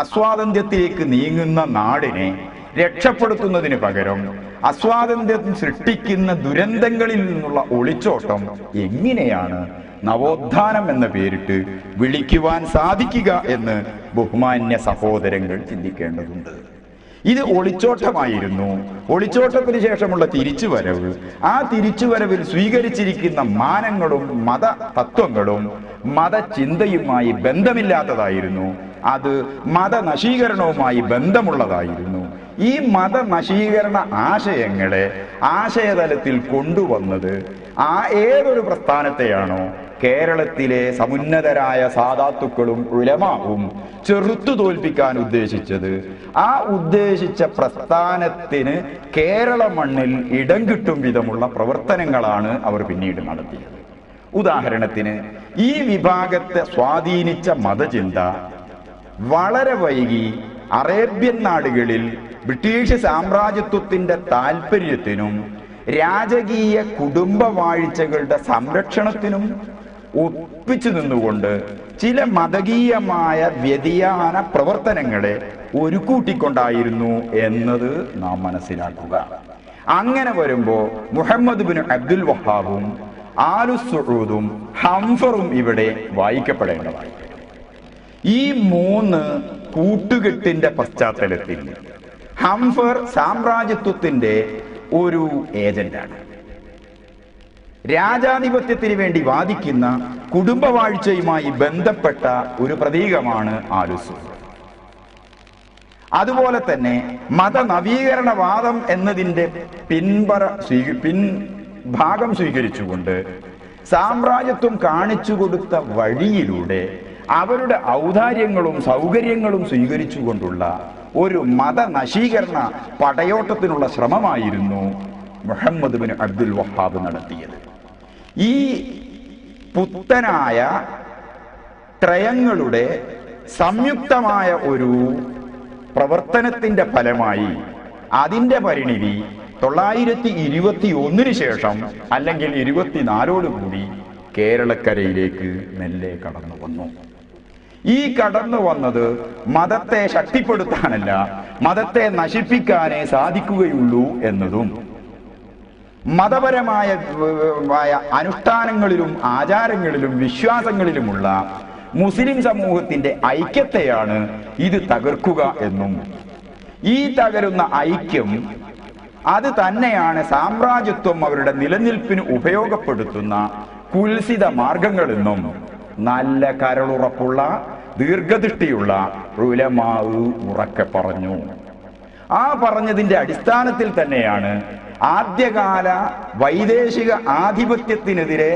അസ്വാതന്ത്ര്യത്തിലേക്ക് നീങ്ങുന്ന നാടിനെ രക്ഷപ്പെടുത്തുന്നതിന് പകരം അസ്വാതന്ത്ര്യം സൃഷ്ടിക്കുന്ന ദുരന്തങ്ങളിൽ നിന്നുള്ള ഒളിച്ചോട്ടം എങ്ങനെയാണ് നവോത്ഥാനം എന്ന പേരിട്ട് വിളിക്കുവാൻ സാധിക്കുക എന്ന് ബഹുമാന്യ സഹോദരങ്ങൾ ചിന്തിക്കേണ്ടതുണ്ട്. ഇത് ഒളിച്ചോട്ടമായിരുന്നു. ഒളിച്ചോട്ടത്തിന് ശേഷമുള്ള തിരിച്ചുവരവ്, ആ തിരിച്ചുവരവിൽ സ്വീകരിച്ചിരിക്കുന്ന മാനങ്ങളും മത തത്വങ്ങളും മതചിന്തയുമായി ബന്ധമില്ലാത്തതായിരുന്നു. അത് മതനശീകരണവുമായി ബന്ധമുള്ളതായിരുന്നു. ഈ മതനശീകരണ ആശയങ്ങളെ ആശയതലത്തിൽ കൊണ്ടുവന്നത് ഏതൊരു പ്രസ്ഥാനത്തെയാണോ കേരളത്തിലെ സമുന്നതരായ സാദാത്തുക്കളും ഉലമാവും ചെറുത്തു തോൽപ്പിക്കാൻ ഉദ്ദേശിച്ചത്, ആ ഉദ്ദേശിച്ച പ്രസ്ഥാനത്തിന് കേരള മണ്ണിൽ ഇടം കിട്ടും വിധമുള്ള പ്രവർത്തനങ്ങളാണ് അവർ പിന്നീട് നടത്തിയത്. ഉദാഹരണത്തിന്, ഈ വിഭാഗത്തെ സ്വാധീനിച്ച മതചിന്ത വളരെ വൈകി അറേബ്യൻ നാടുകളിൽ ബ്രിട്ടീഷ് സാമ്രാജ്യത്വത്തിന്റെ താല്പര്യത്തിനും രാജകീയ കുടുംബവാഴ്ചകളുടെ സംരക്ഷണത്തിനും ഒപ്പിച്ചു നിന്നുകൊണ്ട് ചില മതകീയമായ വ്യതിയാന പ്രവർത്തനങ്ങളെ ഒരുക്കൂട്ടിക്കൊണ്ടായിരുന്നു എന്നത് നാം മനസ്സിലാക്കുക. അങ്ങനെ വരുമ്പോൾ മുഹമ്മദ് ബിൻ അബ്ദുൽ വഹാബും ആലു സഊദും ഹംഫറും ഇവിടെ വായിക്കപ്പെടേണ്ടതായി. ഈ മൂന്ന് കൂട്ടുകെട്ടിന്റെ പശ്ചാത്തലത്തിൽ ഹംഫർ സാമ്രാജ്യത്വത്തിന്റെ ഒരു ഏജന്റാണ്. രാജാധിപത്യത്തിന് വേണ്ടി വാദിക്കുന്ന കുടുംബവാഴ്ചയുമായി ബന്ധപ്പെട്ട ഒരു പ്രതീകമാണ് ആലു സഊദ്. അതുപോലെ തന്നെ മതനവീകരണവാദം എന്നതിന്റെ പിൻഭാഗം സ്വീകരിച്ചുകൊണ്ട് സാമ്രാജ്യത്വം കാണിച്ചു കൊടുത്ത വഴിയിലൂടെ അവരുടെ ഔദാര്യങ്ങളും സൗകര്യങ്ങളും സ്വീകരിച്ചുകൊണ്ടുള്ള ഒരു മതനശീകരണ പടയോട്ടത്തിനുള്ള ശ്രമമായിരുന്നു മുഹമ്മദ് ബിൻ അബ്ദുൽ വഹാബ് നടത്തിയത്. ഈ പുത്തനായ ത്രയങ്ങളുടെ സംയുക്തമായ ഒരു പ്രവർത്തനത്തിന്റെ ഫലമായി അതിന്റെ പരിണിതി 921 ശേഷം അല്ലെങ്കിൽ 24 കേരളക്കരയിലേക്ക് മെല്ലെ കടന്നു വന്നു. ഈ കടന്നു വന്നത് മതത്തെ ശക്തിപ്പെടുത്താനല്ല, മതത്തെ നശിപ്പിക്കാനേ സാധിക്കുകയുള്ളൂ എന്നതും മതപരമായ അനുഷ്ഠാനങ്ങളിലും ആചാരങ്ങളിലും വിശ്വാസങ്ങളിലുമുള്ള മുസ്ലിം സമൂഹത്തിന്റെ ഐക്യത്തെയാണ് ഇത് തകർക്കുക എന്നും ഈ തകരുന്ന ഐക്യം അത് തന്നെയാണ് സാമ്രാജ്യത്വം അവരുടെ നിലനിൽപ്പിന് ഉപയോഗപ്പെടുത്തുന്ന കുൽസിത മാർഗങ്ങളെന്നും നല്ല കരളുറപ്പുള്ള ദീർഘദൃഷ്ടിയുള്ള ഉലമാവ് ഉറക്കെ പറഞ്ഞു. ആ പറഞ്ഞതിന്റെ അടിസ്ഥാനത്തിൽ തന്നെയാണ് ആദ്യകാല വൈദേശിക ആധിപത്യത്തിനെതിരെ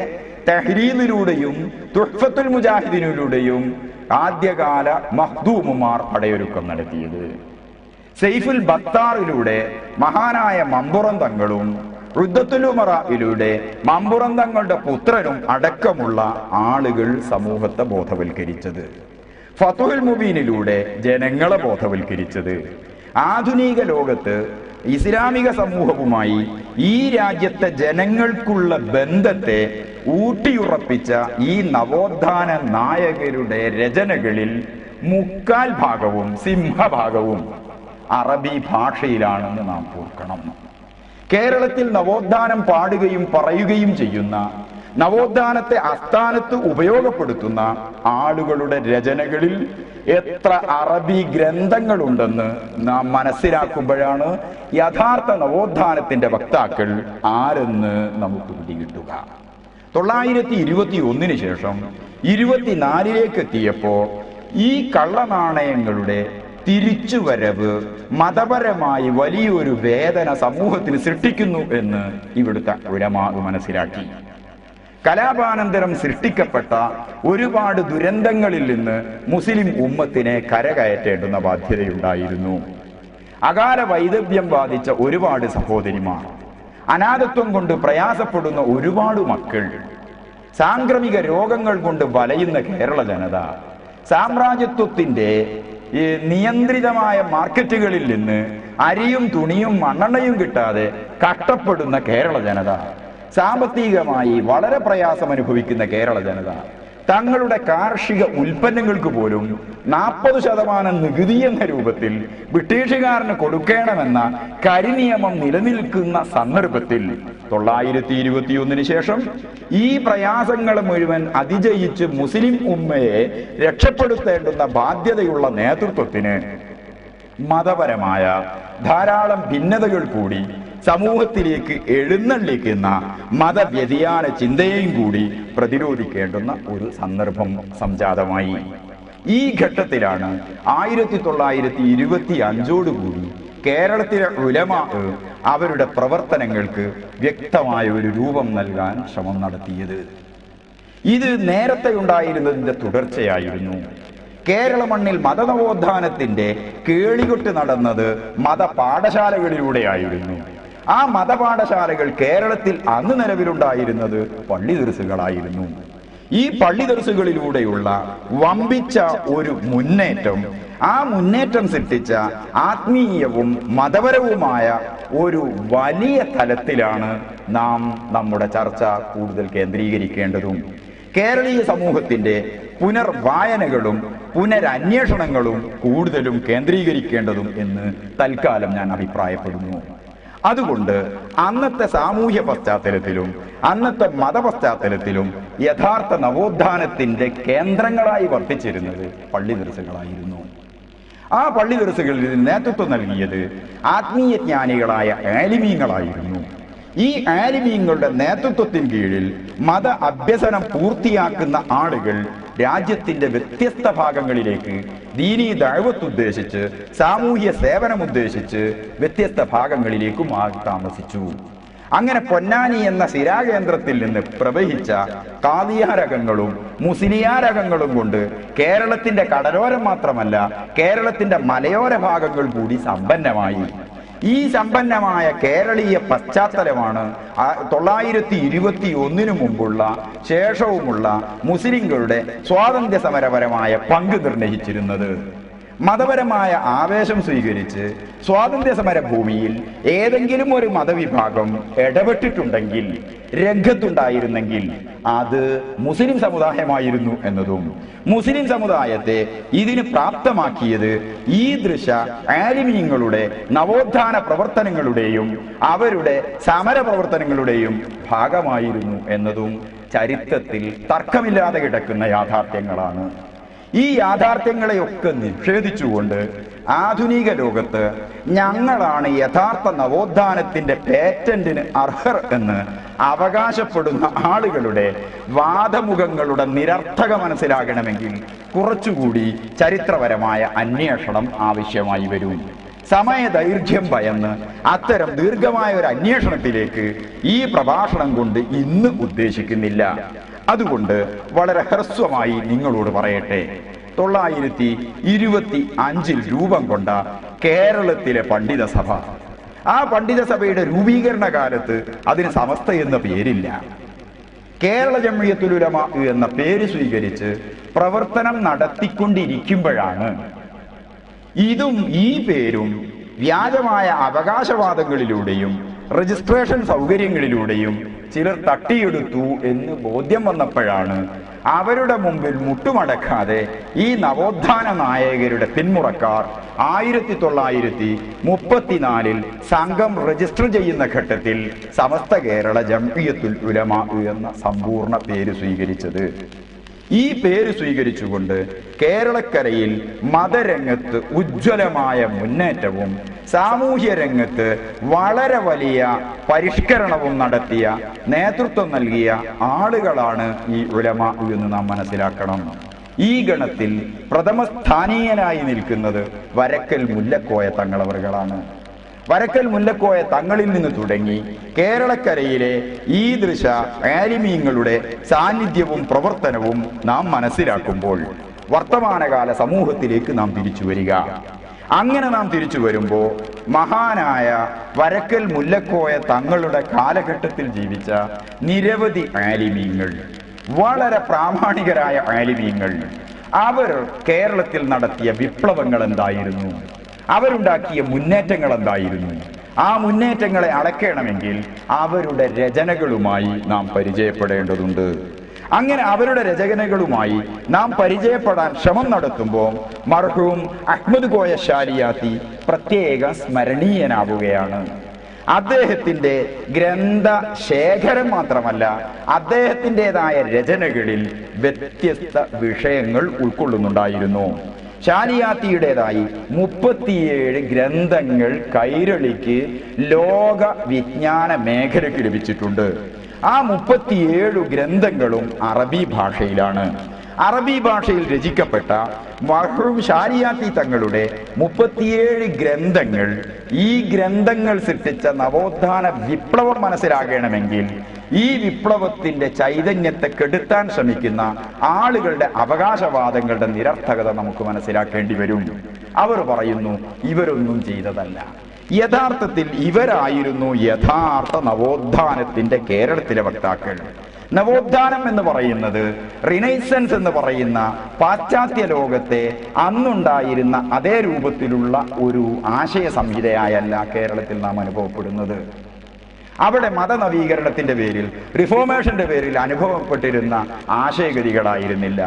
തഹ്രീദിലൂടെയും തുഹ്ഫത്തുൽ മുജാഹിദീനിലൂടെയും ആദ്യകാല മഖ്ദൂമുമാർ പടയൊരുക്കം നടത്തിയത്. സൈഫുൽ ബത്താറിലൂടെ മഹാനായ മമ്പുറം തങ്ങളും റുദ്ദത്തുൽ ഉമറയിലൂടെ മമ്പുറം തങ്ങളുടെ പുത്രനും അടക്കമുള്ള ആളുകൾ സമൂഹത്തെ ബോധവൽക്കരിച്ചത്. ഫതുഹുൽ മുബീനിലൂടെ ജനങ്ങളെ ബോധവൽക്കരിച്ചത്. ആധുനിക ലോകത്ത് ഇസ്ലാമിക സമൂഹവുമായി ഈ രാജ്യത്തെ ജനങ്ങൾക്കുള്ള ബന്ധത്തെ ഊട്ടിയുറപ്പിച്ച ഈ നവോത്ഥാന നായകരുടെ രചനകളിൽ 3/4 സിംഹഭാഗവും അറബി ഭാഷയിലാണെന്ന് നാം ഓർക്കണം. കേരളത്തിൽ നവോത്ഥാനം പാടുകയും പറയുകയും ചെയ്യുന്ന, നവോത്ഥാനത്തെ ആസ്ഥാനത്ത് ഉപയോഗപ്പെടുത്തുന്ന ആളുകളുടെ രചനകളിൽ എത്ര അറബി ഗ്രന്ഥങ്ങളുണ്ടെന്ന് നാം മനസ്സിലാക്കുമ്പോഴാണ് യഥാർത്ഥ നവോത്ഥാനത്തിന്റെ വക്താക്കൾ ആരെന്ന് നമുക്ക് പിടികിട്ടുക. 921 ശേഷം 24 എത്തിയപ്പോ ഈ കള്ളനാണയങ്ങളുടെ തിരിച്ചുവരവ് മതപരമായി വലിയൊരു വേദന സമൂഹത്തിന് സൃഷ്ടിക്കുന്നു എന്ന് ഇവിടുത്തെ ഉലമാ മനസ്സിലാക്കി. കലാപാനന്തരം സൃഷ്ടിക്കപ്പെട്ട ഒരുപാട് ദുരന്തങ്ങളിൽ നിന്ന് മുസ്ലിം ഉമ്മത്തിനെ കരകയറ്റേണ്ടുന്ന ബാധ്യതയുണ്ടായിരുന്നു. അകാല വൈദഗ്ധ്യം ബാധിച്ച ഒരുപാട് സഹോദരിമാർ, അനാഥത്വം കൊണ്ട് പ്രയാസപ്പെടുന്ന ഒരുപാട് മക്കൾ, സാംക്രമിക രോഗങ്ങൾ കൊണ്ട് വലയുന്ന കേരള ജനത, സാമ്രാജ്യത്വത്തിന്റെ നിയന്ത്രിതമായ മാർക്കറ്റുകളിൽ നിന്ന് അരിയും തുണിയും മണ്ണെണ്ണയും കിട്ടാതെ കഷ്ടപ്പെടുന്ന കേരള ജനത, സാമ്പത്തികമായി വളരെ പ്രയാസം അനുഭവിക്കുന്ന കേരള ജനത തങ്ങളുടെ കാർഷിക ഉൽപ്പന്നങ്ങൾക്ക് പോലും 40% നികുതി എന്ന രൂപത്തിൽ ബ്രിട്ടീഷുകാരന് കൊടുക്കണമെന്ന കരിനിയമം നിലനിൽക്കുന്ന സന്ദർഭത്തിൽ 921 ശേഷം ഈ പ്രയാസങ്ങൾ മുഴുവൻ അതിജയിച്ച് മുസ്ലിം ഉമ്മയെ രക്ഷപ്പെടുത്തേണ്ടുന്ന ബാധ്യതയുള്ള നേതൃത്വത്തിന് മതപരമായ ധാരാളം ഭിന്നതകൾ കൂടി സമൂഹത്തിലേക്ക് എഴുന്നള്ളിക്കുന്ന മതവ്യതിയാന ചിന്തയെയും കൂടി പ്രതിരോധിക്കേണ്ടുന്ന ഒരു സന്ദർഭം സംജാതമായി. ഈ ഘട്ടത്തിലാണ് 1925 കേരളത്തിലെ ഉലമാ അവരുടെ പ്രവർത്തനങ്ങൾക്ക് വ്യക്തമായ ഒരു രൂപം നൽകാൻ ശ്രമം നടത്തിയത്. ഇത് നേരത്തെ ഉണ്ടായിരുന്നതിന്റെ തുടർച്ചയായിരുന്നു. കേരള മണ്ണിൽ മതനവോത്ഥാനത്തിന്റെ കേളികൊട്ട് നടന്നത് മതപാഠശാലകളിലൂടെയായിരുന്നു. ആ മതപാഠശാലകൾ കേരളത്തിൽ അന്ന് നിലവിലുണ്ടായിരുന്നത് പള്ളി ദർസുകളായിരുന്നു. ഈ പള്ളി ദർസുകളിലൂടെയുള്ള വമ്പിച്ച ഒരു മുന്നേറ്റം, ആ മുന്നേറ്റം സൃഷ്ടിച്ച ആത്മീയവും മതപരവുമായ ഒരു വലിയ തലത്തിലാണ് നാം നമ്മുടെ ചർച്ച കൂടുതൽ കേന്ദ്രീകരിക്കേണ്ടതും. കേരളീയ സമൂഹത്തിന്റെ പുനർവായനകളും പുനരന്വേഷണങ്ങളും കൂടുതലും കേന്ദ്രീകരിക്കേണ്ടതും എന്ന് തൽക്കാലം ഞാൻ അഭിപ്രായപ്പെടുന്നു. അതുകൊണ്ട് അന്നത്തെ സാമൂഹ്യ പശ്ചാത്തലത്തിലും അന്നത്തെ മതപശ്ചാത്തലത്തിലും യഥാർത്ഥ നവോത്ഥാനത്തിന്റെ കേന്ദ്രങ്ങളായി വർത്തിച്ചിരുന്നത് പള്ളി ദർസുകളായിരുന്നു. ആ പള്ളി ദർസുകളിൽ നേതൃത്വം നൽകിയത് ആത്മീയ ജ്ഞാനികളായ ആലിമീങ്ങളായിരുന്നു. ഈ ആലിമീങ്ങളുടെ നേതൃത്വത്തിന് കീഴിൽ മത അഭ്യസനം പൂർത്തിയാക്കുന്ന ആളുകൾ രാജ്യത്തിന്റെ വ്യത്യസ്ത ഭാഗങ്ങളിലേക്ക് ദീനീ ദഅവത്ത് ഉദ്ദേശിച്ച്, സാമൂഹ്യ സേവനം ഉദ്ദേശിച്ച് വ്യത്യസ്ത ഭാഗങ്ങളിലേക്കും താമസിച്ചു. അങ്ങനെ പൊന്നാനി എന്ന സിരാകേന്ദ്രത്തിൽ നിന്ന് പ്രവഹിച്ച ഖാദിയാരകങ്ങളും മുസ്ലിയാരകങ്ങളും കൊണ്ട് കേരളത്തിന്റെ കടലോരം മാത്രമല്ല, കേരളത്തിന്റെ മലയോര ഭാഗങ്ങൾ കൂടി സമ്പന്നമായി. ഈ സമ്പന്നമായ കേരളീയ പശ്ചാത്തലമാണ് 921 മുമ്പുള്ള ശേഷവുമുള്ള മുസ്ലിങ്ങളുടെ സ്വാതന്ത്ര്യ സമരപരമായ പങ്ക് നിർണയിച്ചിരുന്നത്. മതപരമായ ആവേശം സ്വീകരിച്ച് സ്വാതന്ത്ര്യ സമര ഭൂമിയിൽ ഏതെങ്കിലും ഒരു മതവിഭാഗം ഇടപെട്ടിട്ടുണ്ടെങ്കിൽ, രംഗത്തുണ്ടായിരുന്നെങ്കിൽ അത് മുസ്ലിം സമുദായമായിരുന്നു എന്നതും മുസ്ലിം സമുദായത്തെ ഇതിന് പ്രാപ്തമാക്കിയത് ഈ ദൃശ ആലിമീങ്ങളുടെ നവോത്ഥാന പ്രവർത്തനങ്ങളുടെയും അവരുടെ സമര പ്രവർത്തനങ്ങളുടെയും ഭാഗമായിരുന്നു എന്നതും ചരിത്രത്തിൽ തർക്കമില്ലാതെ കിടക്കുന്ന യാഥാർത്ഥ്യങ്ങളാണ്. ഈ യാഥാർത്ഥ്യങ്ങളെയൊക്കെ നിഷേധിച്ചുകൊണ്ട് ആധുനിക ലോകത്ത് ഞങ്ങളാണ് യഥാർത്ഥ നവോത്ഥാനത്തിന്റെ പേറ്റന്റിന് അർഹർ എന്ന് അവകാശപ്പെടുന്ന ആളുകളുടെ വാദമുഖങ്ങളുടെ നിരർത്ഥക മനസ്സിലാകണമെങ്കിൽ കുറച്ചുകൂടി ചരിത്രപരമായ അന്വേഷണം ആവശ്യമായി വരും. സമയദൈർഘ്യം ഭയന്ന് അത്തരം ദീർഘമായ ഒരു അന്വേഷണത്തിലേക്ക് ഈ പ്രഭാഷണം കൊണ്ട് ഇന്ന് ഉദ്ദേശിക്കുന്നില്ല. അതുകൊണ്ട് വളരെ ഹ്രസ്വമായി നിങ്ങളോട് പറയട്ടെ. 925 രൂപം കൊണ്ട കേരളത്തിലെ പണ്ഡിത സഭ, ആ പണ്ഡിത സഭയുടെ രൂപീകരണ കാലത്ത് അതിന് സമസ്ത എന്ന പേരില്ല. കേരള ജംഇയ്യത്തുൽ ഉലമാ എന്ന പേര് സ്വീകരിച്ച് പ്രവർത്തനം നടത്തിക്കൊണ്ടിരിക്കുമ്പോഴാണ് ഇതും ഈ പേരും വ്യാജമായ അവകാശവാദങ്ങളിലൂടെയും രജിസ്ട്രേഷൻ സൗകര്യങ്ങളിലൂടെയും ചിലർ തട്ടിയെടുത്തു എന്ന് ബോധ്യം വന്നപ്പോഴാണ് അവരുടെ മുമ്പിൽ മുട്ടുമടക്കാതെ ഈ നവോത്ഥാന നായകരുടെ പിന്മുറക്കാർ 1934 സംഘം രജിസ്റ്റർ ചെയ്യുന്ന ഘട്ടത്തിൽ സമസ്ത കേരള ജംഇയ്യത്തുൽ ഉലമാ എന്ന സമ്പൂർണ്ണ പേര് സ്വീകരിച്ചത്. ഈ പേര് സ്വീകരിച്ചുകൊണ്ട് കേരളക്കരയിൽ മതരംഗത്ത് ഉജ്ജ്വലമായ മുന്നേറ്റവും സാമൂഹ്യ രംഗത്ത് വളരെ വലിയ പരിഷ്കരണവും നടത്തിയ നേതൃത്വം നൽകിയ ആളുകളാണ് ഈ ഉലമാ എന്ന് നാം മനസ്സിലാക്കണം. ഈ ഗണത്തിൽ പ്രഥമസ്ഥാനീയനായി നിൽക്കുന്നത് വരക്കൽ മുല്ലക്കോയ തങ്ങളവറുകളാണ്. വരക്കൽ മുല്ലക്കോയ തങ്ങളിൽ നിന്ന് തുടങ്ങി കേരളക്കരയിലെ ഈ ദൃശ ആലിമീങ്ങളുടെ സാന്നിധ്യവും പ്രവർത്തനവും നാം മനസ്സിലാക്കുമ്പോൾ വർത്തമാനകാല സമൂഹത്തിലേക്ക് നാം തിരിച്ചു വരിക. അങ്ങനെ നാം തിരിച്ചു വരുമ്പോൾ മഹാനായ വരക്കൽ മുല്ലക്കോയ തങ്ങളുടെ കാലഘട്ടത്തിൽ ജീവിച്ച നിരവധി ആലിമീങ്ങൾ, വളരെ പ്രാമാണികരായ ആലിമീങ്ങൾ, അവർ കേരളത്തിൽ നടത്തിയ വിപ്ലവങ്ങൾ എന്തായിരുന്നു, അവരുണ്ടാക്കിയ മുന്നേറ്റങ്ങൾ എന്തായിരുന്നു, ആ മുന്നേറ്റങ്ങളെ അളക്കണമെങ്കിൽ അവരുടെ രചനകളുമായി നാം പരിചയപ്പെടേണ്ടതുണ്ട്. അങ്ങനെ അവരുടെ രചനകളുമായി നാം പരിചയപ്പെടാൻ ശ്രമം നടത്തുമ്പോൾ മർഹൂം അഹ്മദ് കോയ ശാലിയാത്തി പ്രത്യേക സ്മരണീയനാവുകയാണ്. അദ്ദേഹത്തിന്റെ ഗ്രന്ഥ ശേഖരം മാത്രമല്ല, അദ്ദേഹത്തിൻ്റെതായ രചനകളിൽ വ്യത്യസ്ത വിഷയങ്ങൾ ഉൾക്കൊള്ളുന്നുണ്ടായിരുന്നു. ശാലിയാത്തിയുടേതായി 37 ഗ്രന്ഥങ്ങൾ കൈരളിക്ക് ലോക വിജ്ഞാന മേഖലയ്ക്ക് ലഭിച്ചിട്ടുണ്ട്. ആ 37 ഗ്രന്ഥങ്ങളും അറബി ഭാഷയിലാണ്. അറബി ഭാഷയിൽ രചിക്കപ്പെട്ട മർഹൂം ശാലിയാത്തി തങ്ങളുടെ 37 ഗ്രന്ഥങ്ങൾ, ഈ ഗ്രന്ഥങ്ങൾ സൃഷ്ടിച്ച നവോത്ഥാന വിപ്ലവം മനസ്സിലാകണമെങ്കിൽ ഈ വിപ്ലവത്തിന്റെ ചൈതന്യത്തെ കെടുത്താൻ ശ്രമിക്കുന്ന ആളുകളുടെ അവകാശവാദങ്ങളുടെ നിരർത്ഥകത നമുക്ക് മനസ്സിലാക്കേണ്ടി വരും. അവർ പറയുന്നു ഇവരൊന്നും ചെയ്തതല്ല, യഥാർത്ഥത്തിൽ ഇവരായിരുന്നു യഥാർത്ഥ നവോത്ഥാനത്തിന്റെ കേരളത്തിലെ വക്താക്കൾ. നവോത്ഥാനം എന്ന് പറയുന്നത് റിനൈസൻസ് എന്ന് പറയുന്ന പാശ്ചാത്യ ലോകത്തെ അന്നുണ്ടായിരുന്ന അതേ രൂപത്തിലുള്ള ഒരു ആശയ സംഹിതയായല്ല കേരളത്തിൽ നാം അനുഭവപ്പെടുന്നത്. അവിടെ മതനവീകരണത്തിന്റെ പേരിൽ, റിഫോർമേഷന്റെ പേരിൽ അനുഭവപ്പെട്ടിരുന്ന ആശയഗതികളായിരുന്നില്ല.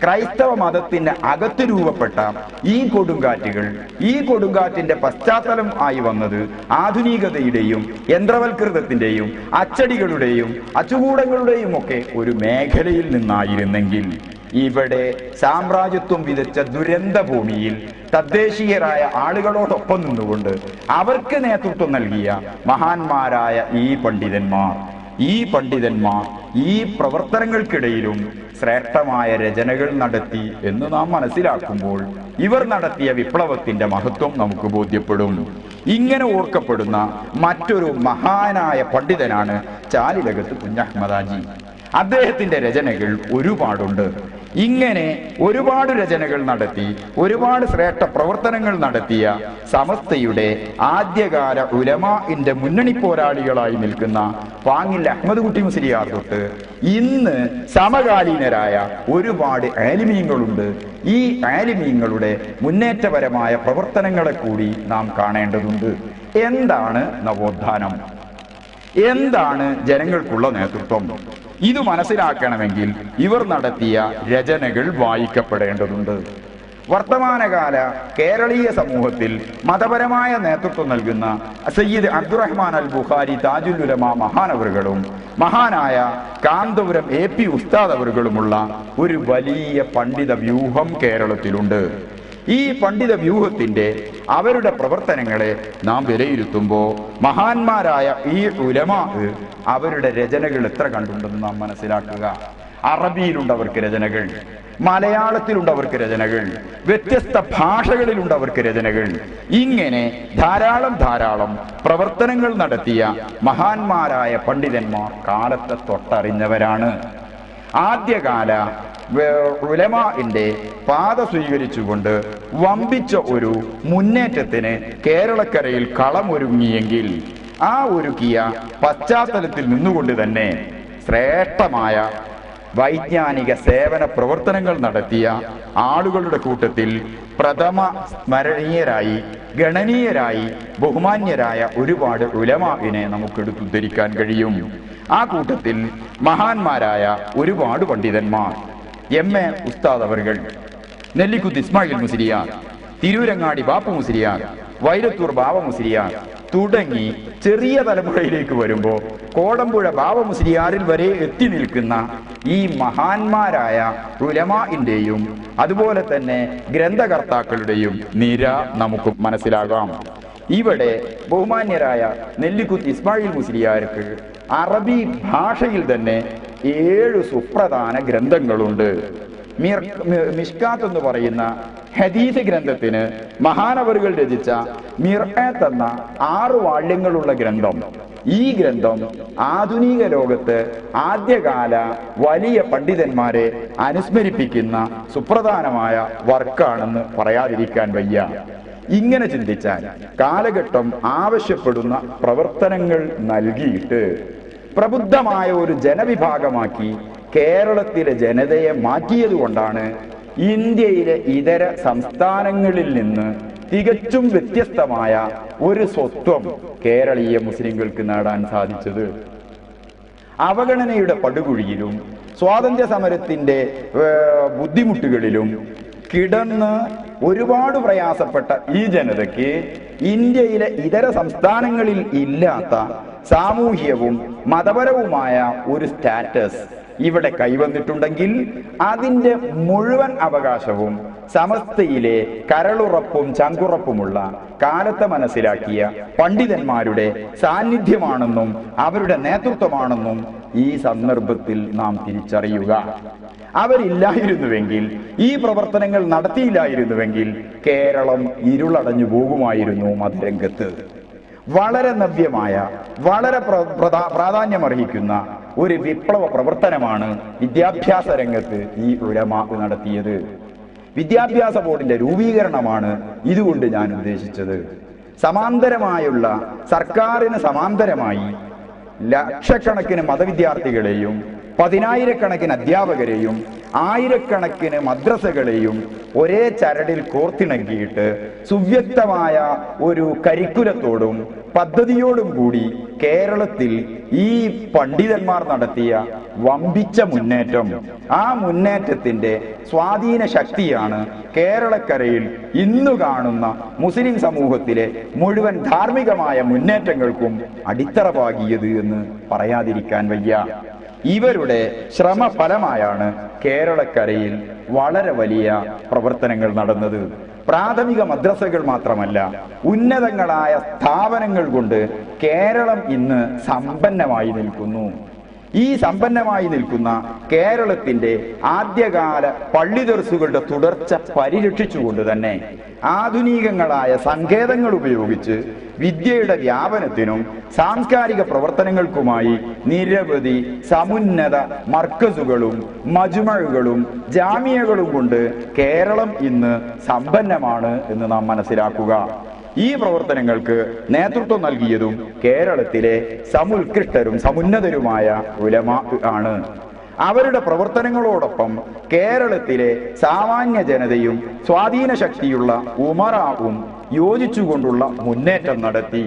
ക്രൈസ്തവ മതത്തിന് അകത്ത് രൂപപ്പെട്ട ഈ കൊടുങ്കാറ്റുകൾ, ഈ കൊടുങ്കാറ്റിന്റെ പശ്ചാത്തലം ആയി വന്നത് ആധുനികതയുടെയും യന്ത്രവൽകൃതത്തിന്റെയും അച്ചടികളുടെയും അച്ചുകൂടങ്ങളുടെയും ഒക്കെ ഒരു മേഖലയിൽ നിന്നായിരുന്നെങ്കിൽ ഇവിടെ സാമ്രാജ്യത്വം വിതച്ച ദുരന്ത ഭൂമിയിൽ തദ്ദേശീയരായ ആളുകളോടൊപ്പം നിന്നുകൊണ്ട് അവർക്ക് നേതൃത്വം നൽകിയ മഹാന്മാരായ ഈ പണ്ഡിതന്മാർ ഈ പ്രവർത്തനങ്ങൾക്കിടയിലും ശ്രേഷ്ഠമായ രചനകൾ നടത്തി എന്ന് നാം മനസ്സിലാക്കുമ്പോൾ ഇവർ നടത്തിയ വിപ്ലവത്തിന്റെ മഹത്വം നമുക്ക് ബോധ്യപ്പെടും. ഇങ്ങനെ ഓർക്കപ്പെടുന്ന മറ്റൊരു മഹാനായ പണ്ഡിതനാണ് ചാലിലകത്ത് കുഞ്ഞഹ്മദാജി. അദ്ദേഹത്തിന്റെ രചനകൾ ഒരുപാടുണ്ട്. ഇങ്ങനെ ഒരുപാട് രചനകൾ നടത്തി ഒരുപാട് ശ്രേഷ്ഠ പ്രവർത്തനങ്ങൾ നടത്തിയ സമസ്തയുടെ ആദ്യകാല ഉലമാഇന്റെ മുന്നണി പോരാളികളായി നിൽക്കുന്ന പാങ്ങിൽ അഹ്മദ് കുട്ടി മുസ്ലിയാർ തൊട്ട് ഇന്ന് സമകാലീനരായ ഒരുപാട് ആലിമീങ്ങളുണ്ട്. ഈ ആലിമീങ്ങളുടെ മുന്നേറ്റപരമായ പ്രവർത്തനങ്ങളെ കൂടി നാം കാണേണ്ടതുണ്ട്. എന്താണ് നവോത്ഥാനം? എന്താണ് ജനങ്ങൾക്കുള്ള നേതൃത്വം? ഇത് മനസ്സിലാക്കണമെങ്കിൽ ഇവർ നടത്തിയ രചനകൾ വായിക്കപ്പെടേണ്ടതുണ്ട്. വർത്തമാനകാല കേരളീയ സമൂഹത്തിൽ മതപരമായ നേതൃത്വം നൽകുന്ന സയ്യിദ് അബ്ദുറഹ്മാൻ അൽ ബുഖാരി താജുൽ ഉലമ മഹാനവറുകളും മഹാനായ കാന്തപുരം AP ഉസ്താദ് അവറുകളുമുള്ള ഒരു വലിയ പണ്ഡിത വ്യൂഹം കേരളത്തിലുണ്ട്. ഈ പണ്ഡിത വ്യൂഹത്തിന്റെ അവരുടെ പ്രവർത്തനങ്ങളെ നാം വിലയിരുത്തുമ്പോൾ മഹാന്മാരായ ഈ ഉലമാ അവരുടെ രചനകൾ എത്ര കണ്ടുണ്ടെന്ന് നാം മനസ്സിലാക്കുക. അറബിയിലുണ്ടവർക്ക് രചനകൾ, മലയാളത്തിലുണ്ടവർക്ക് രചനകൾ, വ്യത്യസ്ത ഭാഷകളിലുണ്ടവർക്ക് രചനകൾ. ഇങ്ങനെ ധാരാളം പ്രവർത്തനങ്ങൾ നടത്തിയ മഹാന്മാരായ പണ്ഡിതന്മാർ കാലത്തെ തൊട്ടറിഞ്ഞവരാണ്. ആദ്യകാല ഉലമാഇന്റെ പാത സ്വീകരിച്ചുകൊണ്ട് വമ്പിച്ച ഒരു മുന്നേറ്റത്തിന് കേരളക്കരയിൽ കളമൊരുങ്ങിയെങ്കിൽ ആ ഒരുക്കിയ പശ്ചാത്തലത്തിൽ നിന്നുകൊണ്ട് തന്നെ ശ്രേഷ്ഠമായ വൈജ്ഞാനിക സേവന പ്രവർത്തനങ്ങൾ നടത്തിയ ആളുകളുടെ കൂട്ടത്തിൽ പ്രഥമ സ്മരണീയരായി, ഗണനീയരായി, ബഹുമാന്യരായ ഒരുപാട് ഉലമാഇനെ നമുക്ക് എടുത്തുദ്ധരിക്കാൻ കഴിയും. ആ കൂട്ടത്തിൽ മഹാന്മാരായ ഒരുപാട് പണ്ഡിതന്മാർ, MA ഉസ്താദ് അവർകൾ, നെല്ലിക്കുത്ത് ഇസ്മായിൽ മുസ്ലിയാർ, തിരൂരങ്ങാടി ബാപ്പു മുസ്ലിയാർ, വൈരത്തൂർ ബാവ മുസ്ലിയാർ തുടങ്ങി ചെറിയ തലമുറയിലേക്ക് വരുമ്പോൾ കോടമ്പുഴ ബാവ മുസ്ലിയാറിൽ വരെ എത്തി നിൽക്കുന്ന ഈ മഹാന്മാരായ ഉലമാഇന്റെയും അതുപോലെ തന്നെ ഗ്രന്ഥകർത്താക്കളുടെയും നിര നമുക്ക് മനസ്സിലാകാം. ഇവിടെ ബഹുമാന്യരായ നെല്ലിക്കുത്ത് ഇസ്മായിൽ മുസ്ലിയാർക്ക് അറബി ഭാഷയിൽ തന്നെ 7 സുപ്രധാന ഗ്രന്ഥങ്ങളുണ്ട്. മിഷ്കാത്ത് എന്ന് പറയുന്ന ഹദീസ് ഗ്രന്ഥത്തിന് മഹാനവറുകൾ രചിച്ച മിർആത്ത് എന്ന 6 വാള്യങ്ങളുള്ള ഗ്രന്ഥം. ഈ ഗ്രന്ഥം ആധുനിക ലോകത്ത് ആദ്യകാല വലിയ പണ്ഡിതന്മാരെ അനുസ്മരിപ്പിക്കുന്ന സുപ്രധാനമായ വർക്കാണെന്ന് പറയാതിരിക്കാൻ വയ്യ. ഇങ്ങനെ ചിന്തിച്ചാൽ കാലഘട്ടം ആവശ്യപ്പെടുന്ന പ്രവർത്തനങ്ങൾ നൽകിയിട്ട് പ്രബുദ്ധമായ ഒരു ജനവിഭാഗമാക്കി കേരളത്തിലെ ജനതയെ മാറ്റിയതുകൊണ്ടാണ് ഇന്ത്യയിലെ ഇതര സംസ്ഥാനങ്ങളിൽ നിന്ന് തികച്ചും വ്യത്യസ്തമായ ഒരു സ്വത്വം കേരളീയ മുസ്ലിങ്ങൾക്ക് നേടാൻ സാധിച്ചത്. അവഗണനയുടെ പടുകുഴിയിലും സ്വാതന്ത്ര്യ സമരത്തിന്റെ ബുദ്ധിമുട്ടുകളിലും കിടന്ന് ഒരുപാട് പ്രയാസപ്പെട്ട ഈ ജനതയ്ക്ക് ഇന്ത്യയിലെ ഇതര സംസ്ഥാനങ്ങളിൽ ഇല്ലാത്ത സാമൂഹ്യവും മതപരവുമായ ഒരു സ്റ്റാറ്റസ് ഇവിടെ കൈവന്നിട്ടുണ്ടെങ്കിൽ അതിന്റെ മുഴുവൻ അവകാശവും സമസ്തയിലെ കരളുറപ്പും ചങ്കുറപ്പുമുള്ള കാലത്തെ മനസ്സിലാക്കിയ പണ്ഡിതന്മാരുടെ സാന്നിധ്യമാണെന്നും അവരുടെ നേതൃത്വമാണെന്നും ഈ സന്ദർഭത്തിൽ നാം തിരിച്ചറിയുക. അവരില്ലായിരുന്നുവെങ്കിൽ, ഈ പ്രവർത്തനങ്ങൾ നടത്തിയില്ലായിരുന്നുവെങ്കിൽ കേരളം ഇരുളടഞ്ഞു പോകുമായിരുന്നു മതരംഗത്ത്. വളരെ നവ്യമായ, വളരെ പ്രാധാന്യമർഹിക്കുന്ന ഒരു വിപ്ലവ പ്രവർത്തനമാണ് വിദ്യാഭ്യാസ രംഗത്ത് ഈ ഉലമാ നടത്തിയത്. വിദ്യാഭ്യാസ ബോർഡിന്റെ രൂപീകരണമാണ് ഇതുകൊണ്ട് ഞാൻ ഉദ്ദേശിച്ചത്. സമാന്തരമായുള്ള, സർക്കാരിന് സമാന്തരമായി ലക്ഷക്കണക്കിന് മതവിദ്യാർത്ഥികളെയും പതിനായിരക്കണക്കിന് അധ്യാപകരെയും ആയിരക്കണക്കിന് മദ്രസകളെയും ഒരേ ചരടിൽ കോർത്തിണക്കിയിട്ട് സുവ്യക്തമായ ഒരു കരിക്കുലത്തോടും പദ്ധതിയോടും കൂടി കേരളത്തിൽ ഈ പണ്ഡിതന്മാർ നടത്തിയ വമ്പിച്ച മുന്നേറ്റം, ആ മുന്നേറ്റത്തിന്റെ സ്വാധീന ശക്തിയാണ് കേരളക്കരയിൽ ഇന്നു കാണുന്ന മുസ്ലിം സമൂഹത്തിലെ മുഴുവൻ ധാർമ്മികമായ മുന്നേറ്റങ്ങൾക്കും അടിത്തറ പാകിയത് എന്ന് പറയാതിരിക്കാൻ വയ്യ. ഇവരുടെ ശ്രമഫലമായാണ് കേരളക്കരയിൽ വളരെ വലിയ പ്രവർത്തനങ്ങൾ നടന്നത്. പ്രാഥമിക മദ്രസകൾ മാത്രമല്ല, ഉന്നതങ്ങളായ സ്ഥാപനങ്ങൾ കൊണ്ട് കേരളം ഇന്ന് സമ്പന്നമായി നിൽക്കുന്നു. ഈ സമ്പന്നമായി നിൽക്കുന്ന കേരളത്തിന്റെ ആദ്യകാല പള്ളി ദർസുകളുടെ തുടർച്ച പരിരക്ഷിച്ചുകൊണ്ട് തന്നെ ആധുനികങ്ങളായ സങ്കേതങ്ങൾ ഉപയോഗിച്ച് വിദ്യയുടെ വ്യാപനത്തിനും സാംസ്കാരിക പ്രവർത്തനങ്ങൾക്കുമായി നിരവധി സമുന്നത മർക്കസുകളും മജ്മഉകളും ജാമിയകളും കൊണ്ട് കേരളം ഇന്ന് സമ്പന്നമാണ് എന്ന് നാം മനസ്സിലാക്കുക. ഈ പ്രവർത്തനങ്ങൾക്ക് നേതൃത്വം നൽകിയതും കേരളത്തിലെ സമുത്കൃഷ്ടരും സമുന്നതരുമായ ഉലമാ ആണ്. അവരുടെ പ്രവർത്തനങ്ങളോടൊപ്പം കേരളത്തിലെ സാമാന്യ ജനതയും സ്വാധീന ശക്തിയുള്ള ഉമറാവും യോജിച്ചുകൊണ്ടുള്ള മുന്നേറ്റം നടത്തി.